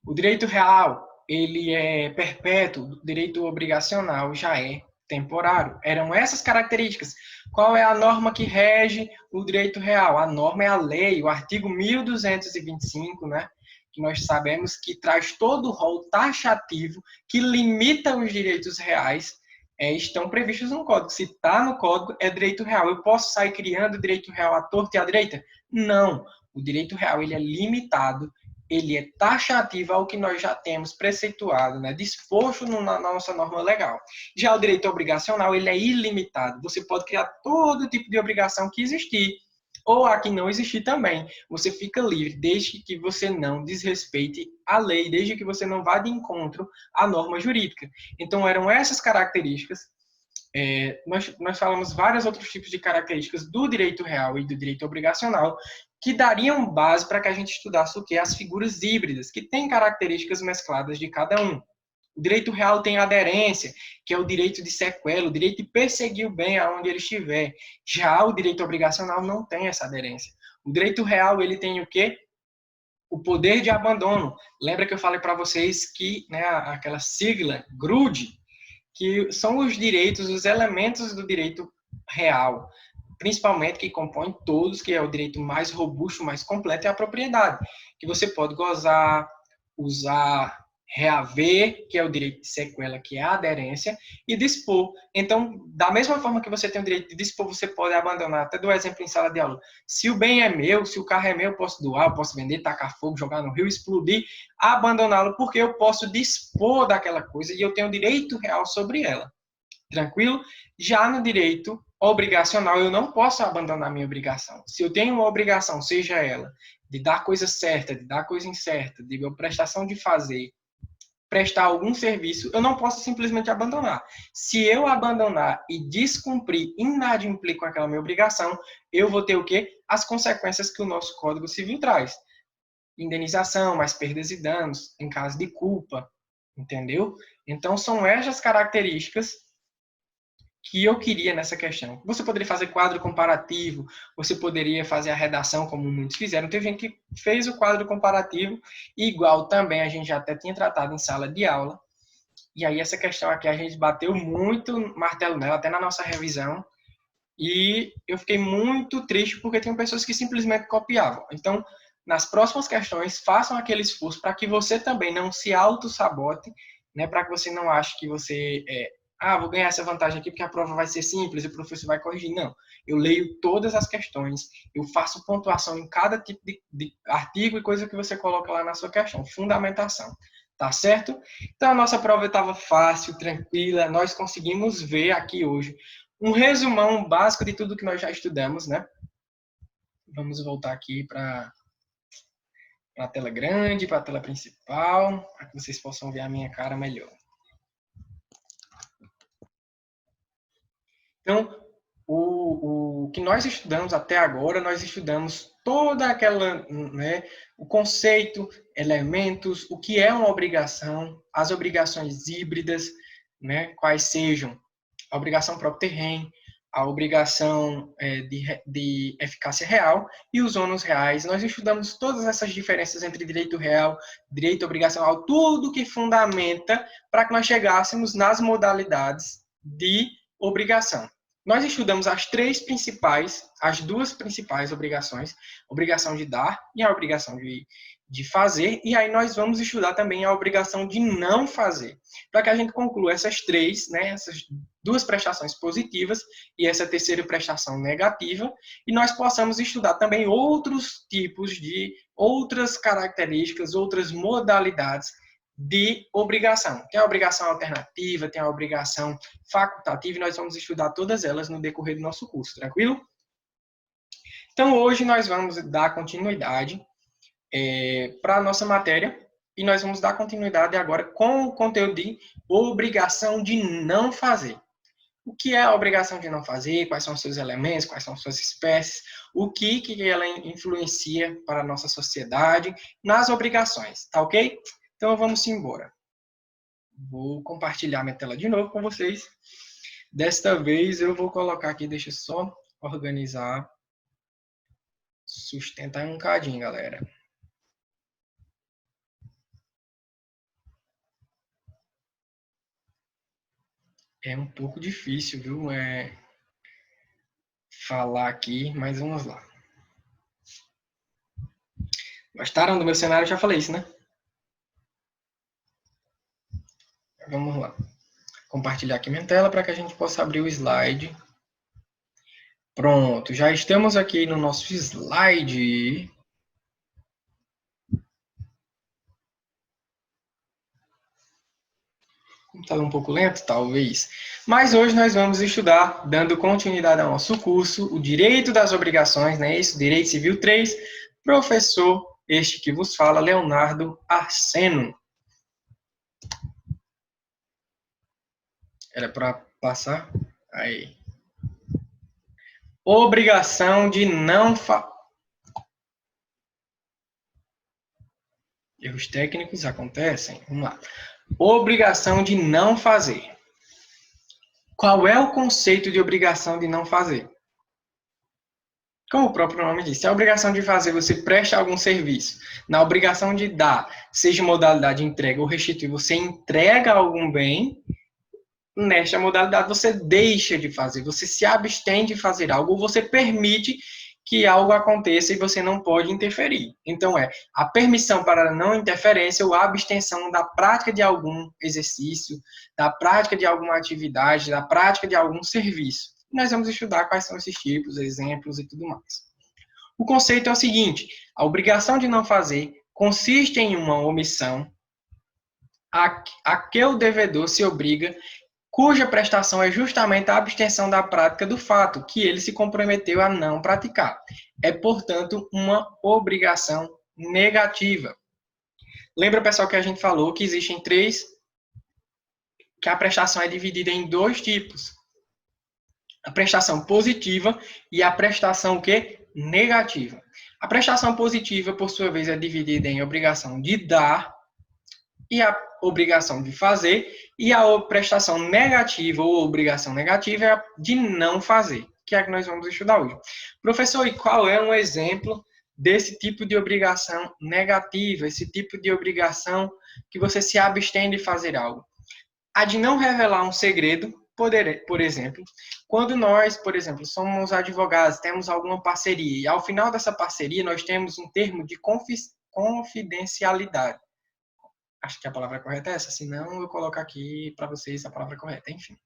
O direito real, ele é perpétuo, o direito obrigacional já é temporário. Eram essas características. Qual é a norma que rege o direito real? A norma é a lei, o artigo 1225, né? Que nós sabemos que traz todo o rol taxativo que limita os direitos reais, estão previstos no código. Se está no código, é direito real. Eu posso sair criando direito real à torta e à direita? Não. O direito real ele é limitado, ele é taxativo ao que nós já temos preceituado, né, disposto na nossa norma legal. Já o direito obrigacional, ele é ilimitado. Você pode criar todo tipo de obrigação que existir, ou a que não existir também. Você fica livre, desde que você não desrespeite a lei, desde que você não vá de encontro à norma jurídica. Então, eram essas características. Nós falamos vários outros tipos de características do direito real e do direito obrigacional, que dariam base para que a gente estudasse o que? As figuras híbridas, que têm características mescladas de cada um. O direito real tem aderência, que é o direito de sequela, o direito de perseguir o bem aonde ele estiver. Já o direito obrigacional não tem essa aderência. O direito real, ele tem o quê? O poder de abandono. Lembra que eu falei para vocês que, né, aquela sigla, GRUD, que são os direitos, os elementos do direito real, principalmente que compõem todos, que é o direito mais robusto, mais completo, é a propriedade, que você pode gozar, usar, reaver, que é o direito de sequela, que é a aderência, e dispor. Então, da mesma forma que você tem o direito de dispor, você pode abandonar. Até dou exemplo em sala de aula. Se o bem é meu, se o carro é meu, eu posso doar, eu posso vender, tacar fogo, jogar no rio, explodir, abandoná-lo, porque eu posso dispor daquela coisa e eu tenho direito real sobre ela. Tranquilo? Já no direito obrigacional, eu não posso abandonar minha obrigação. Se eu tenho uma obrigação, seja ela de dar coisa certa, de dar coisa incerta, de prestação de fazer, prestar algum serviço, eu não posso simplesmente abandonar. Se eu abandonar e descumprir, inadimplir com aquela minha obrigação, eu vou ter o quê? As consequências que o nosso Código Civil traz. Indenização, mais perdas e danos, em caso de culpa, entendeu? Então, são essas características que eu queria nessa questão. Você poderia fazer quadro comparativo, você poderia fazer a redação como muitos fizeram. Teve gente que fez o quadro comparativo, igual também a gente já até tinha tratado em sala de aula. E aí essa questão aqui a gente bateu muito martelo nela, até na nossa revisão. E eu fiquei muito triste porque tinham pessoas que simplesmente copiavam. Então, nas próximas questões, façam aquele esforço para que você também não se auto-sabote, né? Para que você não ache que você vou ganhar essa vantagem aqui porque a prova vai ser simples e o professor vai corrigir. Não. Eu leio todas as questões, eu faço pontuação em cada tipo de artigo e coisa que você coloca lá na sua questão. Fundamentação. Tá certo? Então, a nossa prova estava fácil, tranquila. Nós conseguimos ver aqui hoje um resumão básico de tudo que nós já estudamos, né? Vamos voltar aqui para a tela grande, para a tela principal, para que vocês possam ver a minha cara melhor. Então, o que nós estudamos até agora, nós estudamos toda aquela, né, o conceito, elementos, o que é uma obrigação, as obrigações híbridas, né, quais sejam a obrigação próprio terreno, a obrigação de eficácia real e os ônus reais. Nós estudamos todas essas diferenças entre direito real, direito obrigacional, tudo que fundamenta para que nós chegássemos nas modalidades de obrigação. Nós estudamos as duas principais obrigações, a obrigação de dar e a obrigação de fazer, e aí nós vamos estudar também a obrigação de não fazer, para que a gente conclua essas três, né, essas duas prestações positivas e essa terceira prestação negativa, e nós possamos estudar também outros tipos de outras características, outras modalidades de obrigação. Tem a obrigação alternativa, tem a obrigação facultativa, e nós vamos estudar todas elas no decorrer do nosso curso, tranquilo? Então, hoje nós vamos dar continuidade para a nossa matéria, e nós vamos dar continuidade agora com o conteúdo de obrigação de não fazer. O que é a obrigação de não fazer, quais são os seus elementos, quais são suas espécies, o que ela influencia para a nossa sociedade nas obrigações, tá ok? Então, vamos embora. Vou compartilhar minha tela de novo com vocês. Desta vez, eu vou colocar aqui, deixa eu só organizar. Sustentar um cadinho, galera. É um pouco difícil, viu? Falar aqui, mas vamos lá. Gostaram do meu cenário? Eu já falei isso, né? Vamos lá. Compartilhar aqui minha tela para que a gente possa abrir o slide. Pronto, já estamos aqui no nosso slide. Está um pouco lento, talvez. Mas hoje nós vamos estudar, dando continuidade ao nosso curso, o Direito das Obrigações, né? Isso, Direito Civil 3, professor, este que vos fala, Leonardo Arseno. Era para passar? Aí. Obrigação de não Erros técnicos acontecem. Vamos lá. Obrigação de não fazer. Qual é o conceito de obrigação de não fazer? Como o próprio nome diz, se a obrigação de fazer você presta algum serviço, na obrigação de dar, seja modalidade de entrega ou restituir, você entrega algum bem, nesta modalidade você deixa de fazer, você se abstém de fazer algo, ou você permite que algo aconteça e você não pode interferir. Então, a permissão para a não interferência ou a abstenção da prática de algum exercício, da prática de alguma atividade, da prática de algum serviço. E nós vamos estudar quais são esses tipos, exemplos e tudo mais. O conceito é o seguinte: a obrigação de não fazer consiste em uma omissão a que o devedor se obriga, cuja prestação é justamente a abstenção da prática do fato, que ele se comprometeu a não praticar. É, portanto, uma obrigação negativa. Lembra, pessoal, que a gente falou que existem que a prestação é dividida em dois tipos. A prestação positiva e a prestação o quê? Negativa. A prestação positiva, por sua vez, é dividida em obrigação de dar e a obrigação de fazer, e a prestação negativa ou obrigação negativa é a de não fazer, que é a que nós vamos estudar hoje. Professor, e qual é um exemplo desse tipo de obrigação negativa, esse tipo de obrigação que você se abstém de fazer algo? A de não revelar um segredo, por exemplo, quando nós, por exemplo, somos advogados, temos alguma parceria, e ao final dessa parceria nós temos um termo de confidencialidade. Acho que a palavra correta é essa, senão eu coloco aqui para vocês a palavra correta, enfim.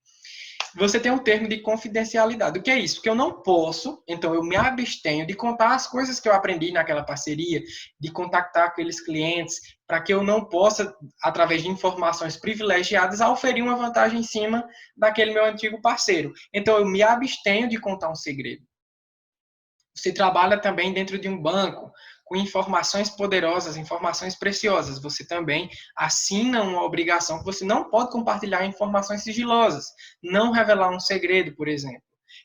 Você tem um termo de confidencialidade. O que é isso? Que eu não posso, então eu me abstenho de contar as coisas que eu aprendi naquela parceria, de contactar aqueles clientes, para que eu não possa, através de informações privilegiadas, oferir uma vantagem em cima daquele meu antigo parceiro. Então eu me abstenho de contar um segredo. Você trabalha também dentro de um banco, com informações poderosas, informações preciosas. Você também assina uma obrigação que você não pode compartilhar informações sigilosas, não revelar um segredo, por exemplo.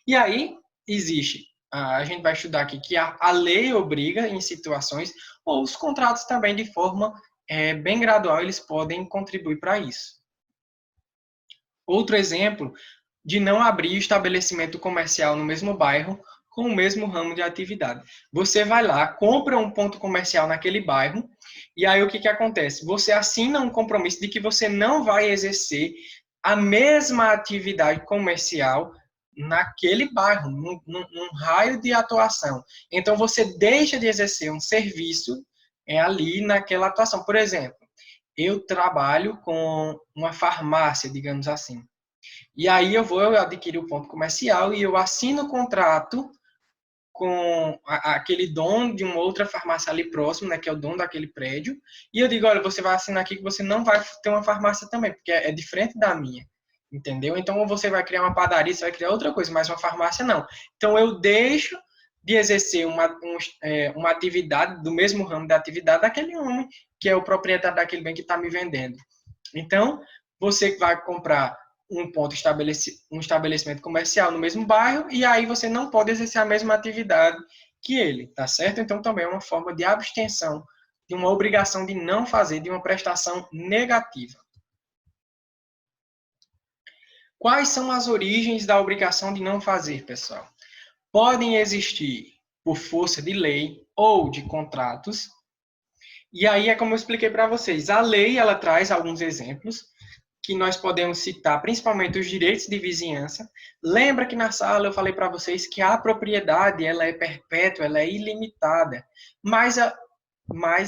E aí existe, a gente vai estudar aqui que a lei obriga em situações, ou os contratos também de forma bem gradual, eles podem contribuir para isso. Outro exemplo de não abrir estabelecimento comercial no mesmo bairro com o mesmo ramo de atividade. Você vai lá, compra um ponto comercial naquele bairro, e aí o que acontece? Você assina um compromisso de que você não vai exercer a mesma atividade comercial naquele bairro, num raio de atuação. Então, você deixa de exercer um serviço ali naquela atuação. Por exemplo, eu trabalho com uma farmácia, digamos assim. E aí eu vou adquirir o ponto comercial e eu assino o contrato com aquele dono de uma outra farmácia ali próximo, né, que é o dono daquele prédio, e eu digo, olha, você vai assinar aqui que você não vai ter uma farmácia também, porque é diferente da minha, entendeu? Então, você vai criar uma padaria, você vai criar outra coisa, mas uma farmácia não. Então, eu deixo de exercer uma atividade do mesmo ramo da atividade daquele homem, que é o proprietário daquele bem que está me vendendo. Então, você vai comprar um estabelecimento comercial no mesmo bairro, e aí você não pode exercer a mesma atividade que ele, tá certo? Então, também é uma forma de abstenção, de uma obrigação de não fazer, de uma prestação negativa. Quais são as origens da obrigação de não fazer, pessoal? Podem existir por força de lei ou de contratos. E aí é como eu expliquei para vocês. A lei, ela traz alguns exemplos que nós podemos citar, principalmente os direitos de vizinhança. Lembra que na sala eu falei para vocês que a propriedade ela é perpétua, ela é ilimitada, mas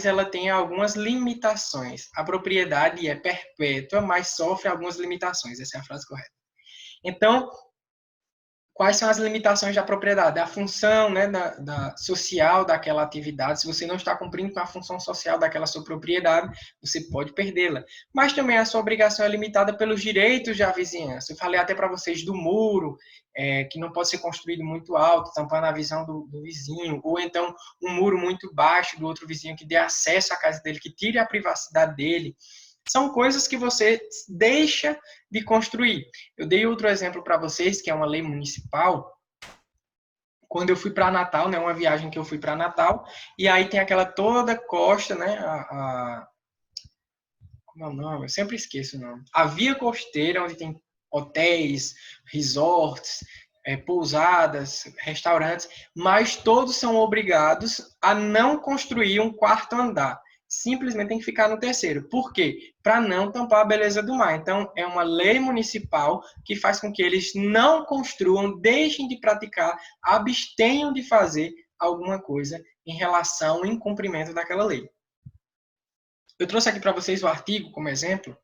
ela tem algumas limitações. A propriedade é perpétua, mas sofre algumas limitações. Essa é a frase correta. Então, quais são as limitações da propriedade? A função, né, da social daquela atividade. Se você não está cumprindo com a função social daquela sua propriedade, você pode perdê-la. Mas também a sua obrigação é limitada pelos direitos da vizinhança. Eu falei até para vocês do muro, que não pode ser construído muito alto, tampando a visão do vizinho, ou então um muro muito baixo do outro vizinho que dê acesso à casa dele, que tire a privacidade dele. São coisas que você deixa de construir. Eu dei outro exemplo para vocês, que é uma lei municipal. Quando eu fui para Natal, né, uma viagem que eu fui para Natal, e aí tem aquela toda costa, né, como é o nome? Eu sempre esqueço o nome. A via costeira, onde tem hotéis, resorts, pousadas, restaurantes, mas todos são obrigados a não construir um quarto andar. Simplesmente tem que ficar no terceiro. Por quê? Para não tampar a beleza do mar. Então, é uma lei municipal que faz com que eles não construam, deixem de praticar, abstenham de fazer alguma coisa em relação ao incumprimento daquela lei. Eu trouxe aqui para vocês o artigo como exemplo,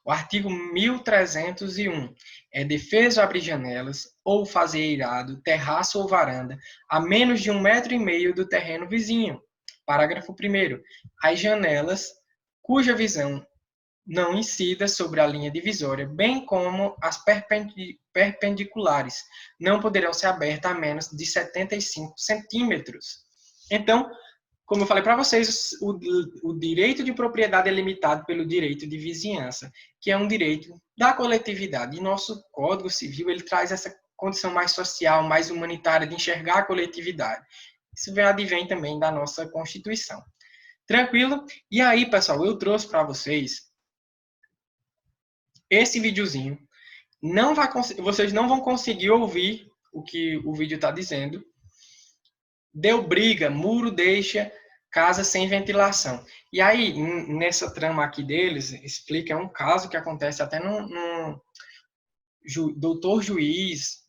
o artigo 1301. É defeso abrir janelas ou fazer eirado, terraço ou varanda a menos de 1,5 metro do terreno vizinho. Parágrafo 1º. As janelas cuja visão não incida sobre a linha divisória, bem como as perpendiculares, não poderão ser abertas a menos de 75 centímetros. Então, como eu falei para vocês, o direito de propriedade é limitado pelo direito de vizinhança, que é um direito da coletividade. E nosso Código Civil ele traz essa condição mais social, mais humanitária de enxergar a coletividade. Isso advém também da nossa Constituição. Tranquilo? E aí, pessoal, eu trouxe para vocês esse videozinho. Vocês não vão conseguir ouvir o que o vídeo está dizendo. Deu briga, muro deixa casa sem ventilação. E aí, nessa trama aqui deles, explica, é um caso que acontece até no doutor juiz,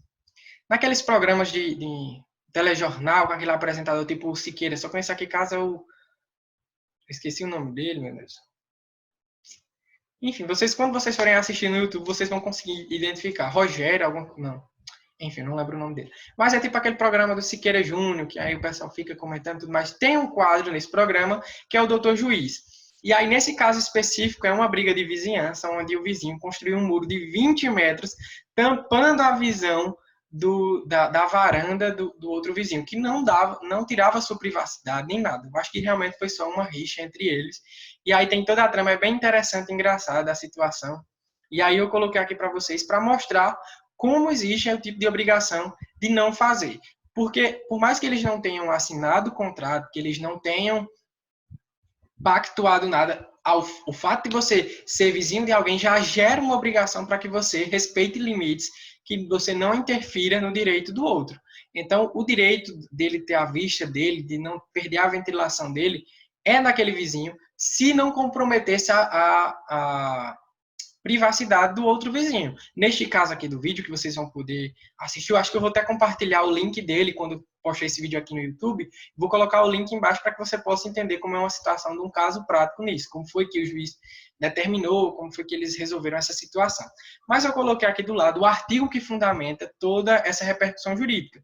naqueles programas de telejornal, com aquele apresentador tipo o Siqueira. Só conheço aqui caso eu esqueci o nome dele, meu Deus. Enfim, quando vocês forem assistir no YouTube, vocês vão conseguir identificar. Rogério, não. Enfim, não lembro o nome dele. Mas é tipo aquele programa do Siqueira Júnior, que aí o pessoal fica comentando tudo mais. Tem um quadro nesse programa, que é o Doutor Juiz. E aí, nesse caso específico, é uma briga de vizinhança, onde o vizinho construiu um muro de 20 metros, tampando a visão da varanda do outro vizinho, que não tirava sua privacidade nem nada. Eu acho que realmente foi só uma rixa entre eles. E aí tem toda a trama, é bem interessante e engraçada a situação. E aí eu coloquei aqui para vocês para mostrar como existe o tipo de obrigação de não fazer. Porque, por mais que eles não tenham assinado o contrato, que eles não tenham pactuado nada, o fato de você ser vizinho de alguém já gera uma obrigação para que você respeite limites, que você não interfira no direito do outro. Então, o direito dele ter a vista dele, de não perder a ventilação dele, é daquele vizinho, se não comprometesse a privacidade do outro vizinho. Neste caso aqui do vídeo, que vocês vão poder assistir, eu acho que eu vou até compartilhar o link dele quando postar esse vídeo aqui no YouTube. Vou colocar o link embaixo para que você possa entender como é uma situação de um caso prático nisso, como foi que o juiz determinou, como foi que eles resolveram essa situação. Mas eu coloquei aqui do lado o artigo que fundamenta toda essa repercussão jurídica.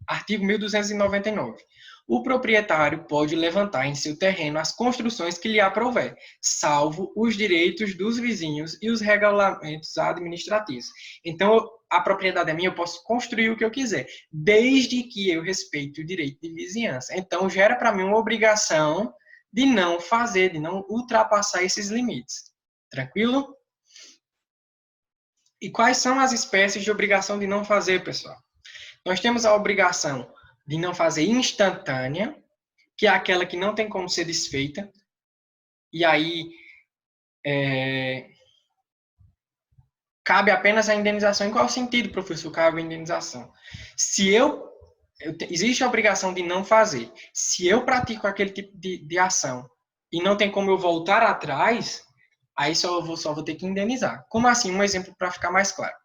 Artigo 1299. O proprietário pode levantar em seu terreno as construções que lhe aprouver, salvo os direitos dos vizinhos e os regulamentos administrativos. Então, a propriedade é minha, eu posso construir o que eu quiser, desde que eu respeite o direito de vizinhança. Então, gera para mim uma obrigação de não fazer, de não ultrapassar esses limites. Tranquilo? E quais são as espécies de obrigação de não fazer, pessoal? Nós temos a obrigação de não fazer instantânea, que é aquela que não tem como ser desfeita. E aí, cabe apenas a indenização. Em qual sentido, professor, cabe a indenização? Existe a obrigação de não fazer. Se eu pratico aquele tipo de ação e não tem como eu voltar atrás, aí só vou ter que indenizar. Como assim? Um exemplo para ficar mais claro.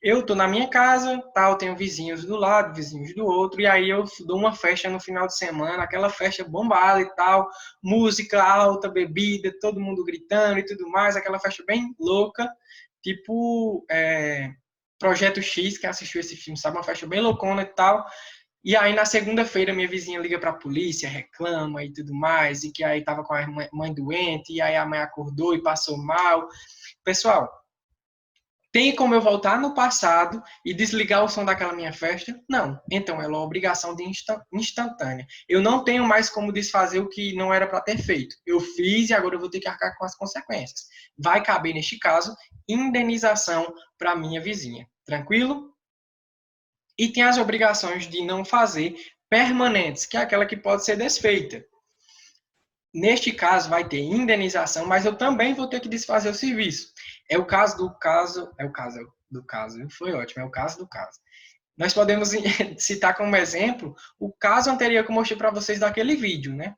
Eu estou na minha casa, tal, tenho vizinhos do lado, vizinhos do outro, e aí eu dou uma festa no final de semana, aquela festa bombada e tal, música alta, bebida, todo mundo gritando e tudo mais, aquela festa bem louca, tipo Projeto X, que assistiu esse filme, sabe? Uma festa bem loucona e tal. E aí na segunda-feira minha vizinha liga para a polícia, reclama e tudo mais, e que aí estava com a mãe doente, e aí a mãe acordou e passou mal. Pessoal, tem como eu voltar no passado e desligar o som daquela minha festa? Não. Então, é uma obrigação de instantânea. Eu não tenho mais como desfazer o que não era para ter feito. Eu fiz e agora eu vou ter que arcar com as consequências. Vai caber, neste caso, indenização para minha vizinha. Tranquilo? E tem as obrigações de não fazer permanentes, que é aquela que pode ser desfeita. Neste caso, vai ter indenização, mas eu também vou ter que desfazer o serviço. É o caso do caso. Foi ótimo, é o caso do caso. Nós podemos citar como exemplo o caso anterior que eu mostrei para vocês daquele vídeo, né?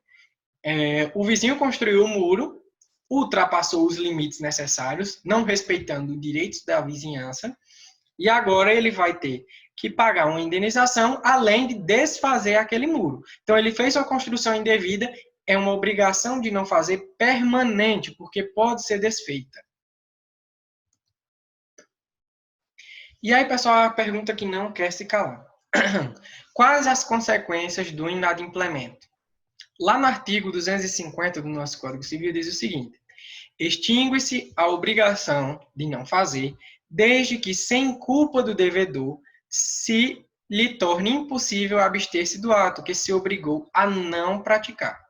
O vizinho construiu o muro, ultrapassou os limites necessários, não respeitando os direitos da vizinhança, e agora ele vai ter que pagar uma indenização, além de desfazer aquele muro. Então, ele fez uma construção indevida, é uma obrigação de não fazer permanente, porque pode ser desfeita. E aí, pessoal, a pergunta que não quer se calar. Quais as consequências do inadimplemento? Lá no artigo 250 do nosso Código Civil diz o seguinte: extingue-se a obrigação de não fazer, desde que, sem culpa do devedor, se lhe torne impossível abster-se do ato que se obrigou a não praticar.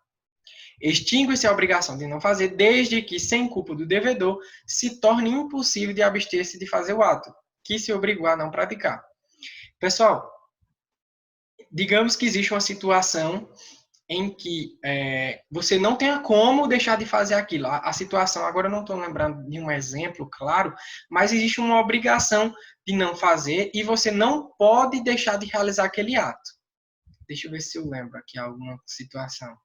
Extingue-se a obrigação de não fazer, desde que, sem culpa do devedor, se torne impossível de abster-se de fazer o ato que se obrigou a não praticar. Pessoal, digamos que existe uma situação em que você não tenha como deixar de fazer aquilo. A situação, agora eu não estou lembrando de um exemplo, claro, mas existe uma obrigação de não fazer e você não pode deixar de realizar aquele ato. Deixa eu ver se eu lembro aqui alguma situação.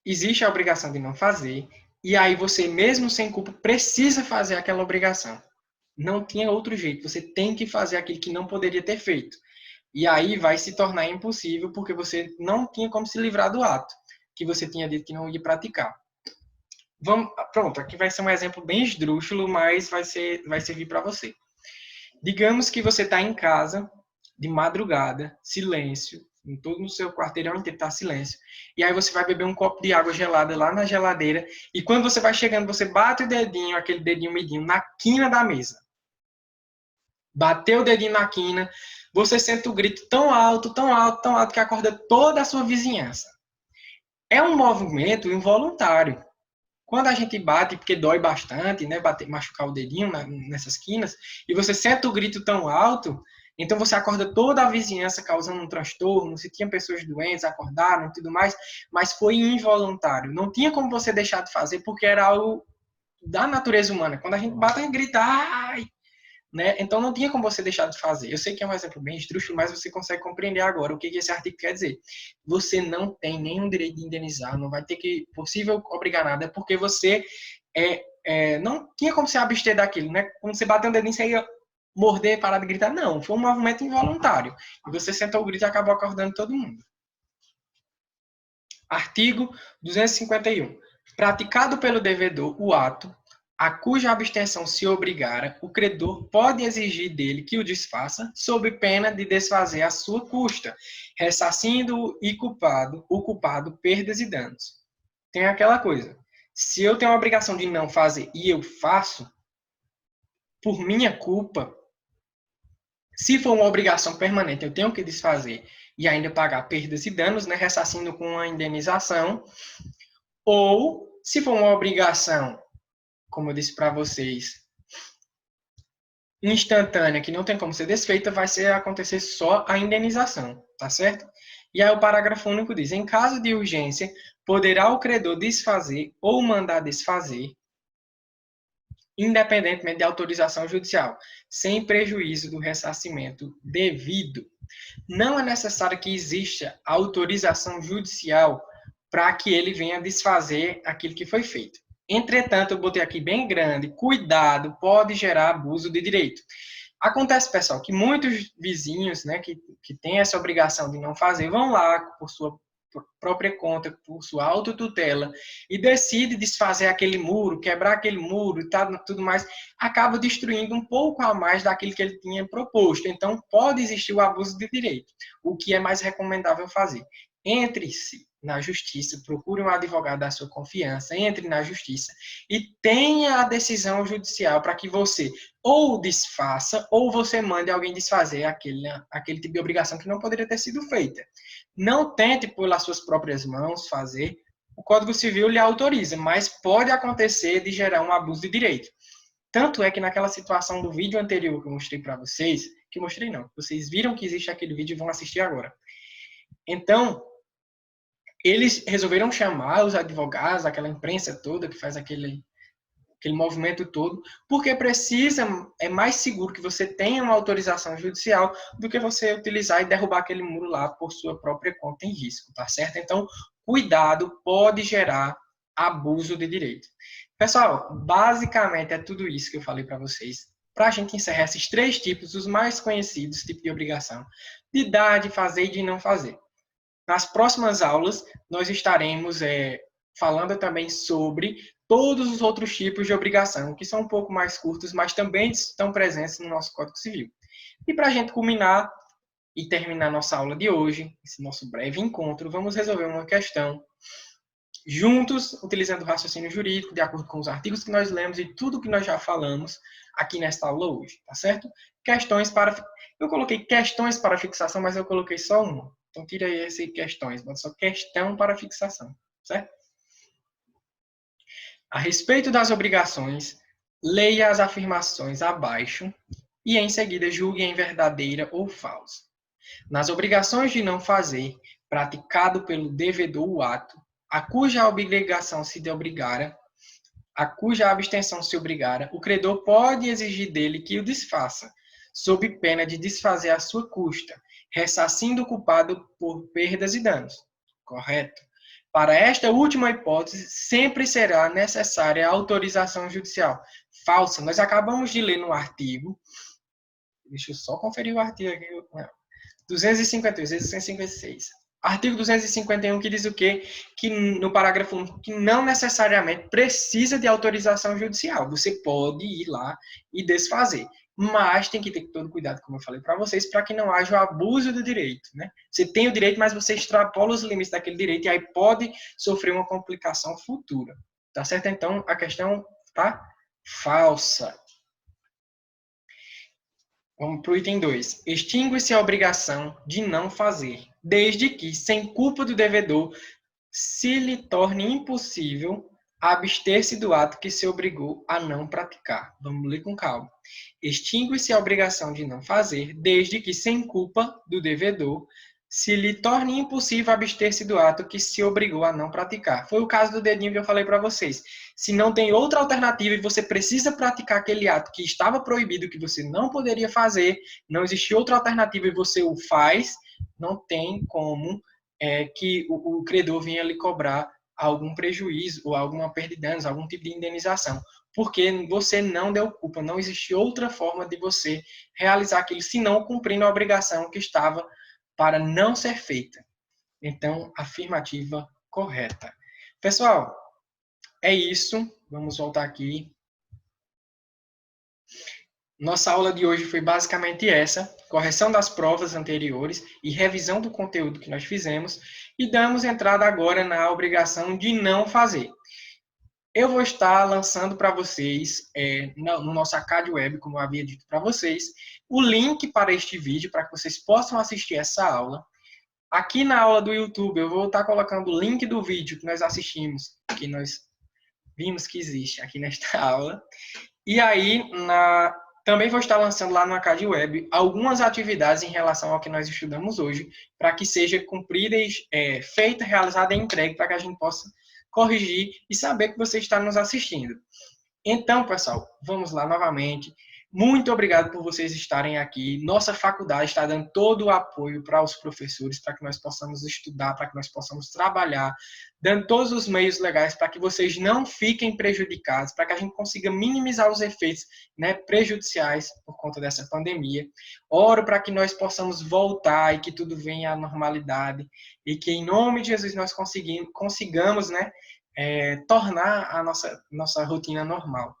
Existe a obrigação de não fazer, e aí você, mesmo sem culpa, precisa fazer aquela obrigação. Não tinha outro jeito, você tem que fazer aquilo que não poderia ter feito. E aí vai se tornar impossível porque você não tinha como se livrar do ato que você tinha dito que não ia praticar. Pronto, aqui vai ser um exemplo bem esdrúxulo, mas vai servir para você. Digamos que você está em casa, de madrugada, silêncio, em todo o seu quarteirão inteiro está silêncio. E aí você vai beber um copo de água gelada lá na geladeira, e quando você vai chegando, você bate o dedinho, aquele dedinho medinho, na quina da mesa. Bateu o dedinho na quina, você sente o grito tão alto, tão alto, tão alto, que acorda toda a sua vizinhança. É um movimento involuntário. Quando a gente bate, porque dói bastante, né, machucar o dedinho nessas quinas, e você sente o grito tão alto, então você acorda toda a vizinhança causando um transtorno, se tinha pessoas doentes, acordaram e tudo mais, mas foi involuntário. Não tinha como você deixar de fazer, porque era algo da natureza humana. Quando a gente bate, a gente grita, ai! Né? Então não tinha como você deixar de fazer. Eu sei que é um exemplo bem esdrúxulo, mas você consegue compreender agora o que esse artigo quer dizer. Você não tem nenhum direito de indenizar, não vai ter que possível obrigar nada, porque você não tinha como se abster daquilo, né? Quando você bateu o dedinho, você ia morder, parar de gritar. Não, foi um movimento involuntário. E você sentou o grito e acabou acordando todo mundo. Artigo 251. Praticado pelo devedor o ato a cuja abstenção se obrigara, o credor pode exigir dele que o desfaça, sob pena de desfazer à sua custa, ressarcindo o culpado perdas e danos. Tem aquela coisa, se eu tenho a obrigação de não fazer e eu faço, por minha culpa, se for uma obrigação permanente, eu tenho que desfazer e ainda pagar perdas e danos, né, ressarcindo com uma indenização, ou se for uma obrigação, como eu disse para vocês, instantânea, que não tem como ser desfeita, vai acontecer só a indenização, tá certo? E aí o parágrafo único diz, em caso de urgência, poderá o credor desfazer ou mandar desfazer, independentemente de autorização judicial, sem prejuízo do ressarcimento devido. Não é necessário que exista autorização judicial para que ele venha desfazer aquilo que foi feito. Entretanto, eu botei aqui bem grande, cuidado, pode gerar abuso de direito. Acontece, pessoal, que muitos vizinhos, né, que têm essa obrigação de não fazer, vão lá por sua própria conta, por sua autotutela, e decide desfazer aquele muro, quebrar aquele muro e tudo mais, acaba destruindo um pouco a mais daquilo que ele tinha proposto. Então, pode existir o abuso de direito. O que é mais recomendável fazer? Entre-se na justiça, procure um advogado da sua confiança, entre na justiça e tenha a decisão judicial para que você ou desfaça ou você mande alguém desfazer aquele tipo de obrigação que não poderia ter sido feita. Não tente pelas suas próprias mãos fazer, o Código Civil lhe autoriza, mas pode acontecer de gerar um abuso de direito. Tanto é que naquela situação do vídeo anterior que eu mostrei para vocês, que eu mostrei não, vocês viram que existe aquele vídeo e vão assistir agora. Então, eles resolveram chamar os advogados, aquela imprensa toda que faz aquele movimento todo, porque é mais seguro que você tenha uma autorização judicial do que você utilizar e derrubar aquele muro lá por sua própria conta em risco, tá certo? Então, cuidado, pode gerar abuso de direito. Pessoal, basicamente é tudo isso que eu falei para vocês. Para a gente encerrar esses três tipos, os mais conhecidos, tipo de obrigação, de dar, de fazer e de não fazer. Nas próximas aulas, nós estaremos falando também sobre todos os outros tipos de obrigação, que são um pouco mais curtos, mas também estão presentes no nosso Código Civil. E para a gente culminar e terminar nossa aula de hoje, esse nosso breve encontro, vamos resolver uma questão juntos, utilizando o raciocínio jurídico, de acordo com os artigos que nós lemos e tudo que nós já falamos aqui nesta aula hoje, tá certo? Eu coloquei questões para fixação, mas eu coloquei só uma. Então, tira aí esse questões, bota só questão para fixação, certo? A respeito das obrigações, leia as afirmações abaixo e, em seguida, julgue em verdadeira ou falsa. Nas obrigações de não fazer, praticado pelo devedor o ato, a cuja obrigação se obrigara, a cuja abstenção se obrigara, o credor pode exigir dele que o desfaça, sob pena de desfazer à sua custa, ressarcindo o culpado por perdas e danos. Correto? Para esta última hipótese, sempre será necessária a autorização judicial. Falsa. Nós acabamos de ler no artigo. Deixa eu só conferir o artigo aqui. 251, 256. Artigo 251 que diz o quê? Que no parágrafo 1, que não necessariamente precisa de autorização judicial. Você pode ir lá e desfazer. Mas tem que ter todo cuidado, como eu falei para vocês, para que não haja o abuso do direito. Né? Você tem o direito, mas você extrapola os limites daquele direito e aí pode sofrer uma complicação futura. Tá certo? Então, a questão tá falsa. Vamos para o item 2. Extingue-se a obrigação de não fazer, desde que, sem culpa do devedor, se lhe torne impossível abster-se do ato que se obrigou a não praticar. Vamos ler com calma. Extingue-se a obrigação de não fazer, desde que, sem culpa do devedor, se lhe torne impossível abster-se do ato que se obrigou a não praticar. Foi o caso do dedinho que eu falei para vocês. Se não tem outra alternativa e você precisa praticar aquele ato que estava proibido, que você não poderia fazer, não existe outra alternativa e você o faz, não tem como que o credor venha lhe cobrar algum prejuízo ou alguma perda de danos, algum tipo de indenização. Porque você não deu culpa, não existe outra forma de você realizar aquilo, senão cumprindo a obrigação que estava para não ser feita. Então, afirmativa correta. Pessoal, é isso. Vamos voltar aqui. Nossa aula de hoje foi basicamente essa, correção das provas anteriores e revisão do conteúdo que nós fizemos, e damos entrada agora na obrigação de não fazer. Eu vou estar lançando para vocês, no nosso ACAD Web, como eu havia dito para vocês, o link para este vídeo, para que vocês possam assistir essa aula. Aqui na aula do YouTube, eu vou estar colocando o link do vídeo que nós assistimos, que nós vimos que existe aqui nesta aula. E aí, também vou estar lançando lá no ACAD Web algumas atividades em relação ao que nós estudamos hoje, para que seja cumprida, feita, realizada e entregue, para que a gente possa corrigir e saber que você está nos assistindo. Então, pessoal, vamos lá novamente. Muito obrigado por vocês estarem aqui. Nossa faculdade está dando todo o apoio para os professores, para que nós possamos estudar, para que nós possamos trabalhar, dando todos os meios legais para que vocês não fiquem prejudicados, para que a gente consiga minimizar os efeitos, né, prejudiciais por conta dessa pandemia. Oro para que nós possamos voltar e que tudo venha à normalidade e que, em nome de Jesus, nós consigamos, né, tornar a nossa rotina normal.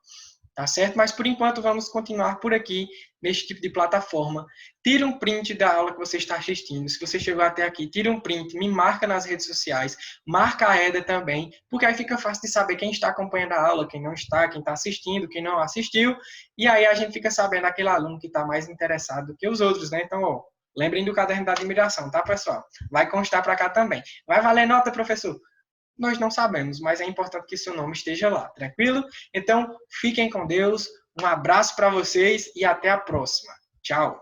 Tá certo? Mas, por enquanto, vamos continuar por aqui, neste tipo de plataforma. Tira um print da aula que você está assistindo. Se você chegou até aqui, tira um print, me marca nas redes sociais, marca a Eda também, porque aí fica fácil de saber quem está acompanhando a aula, quem não está, quem está assistindo, quem não assistiu, e aí a gente fica sabendo aquele aluno que está mais interessado do que os outros, né? Então, ó, lembrem do caderno da admiração, tá, pessoal? Vai constar para cá também. Vai valer nota, professor? Nós não sabemos, mas é importante que seu nome esteja lá, tranquilo? Então, fiquem com Deus, um abraço para vocês e até a próxima. Tchau!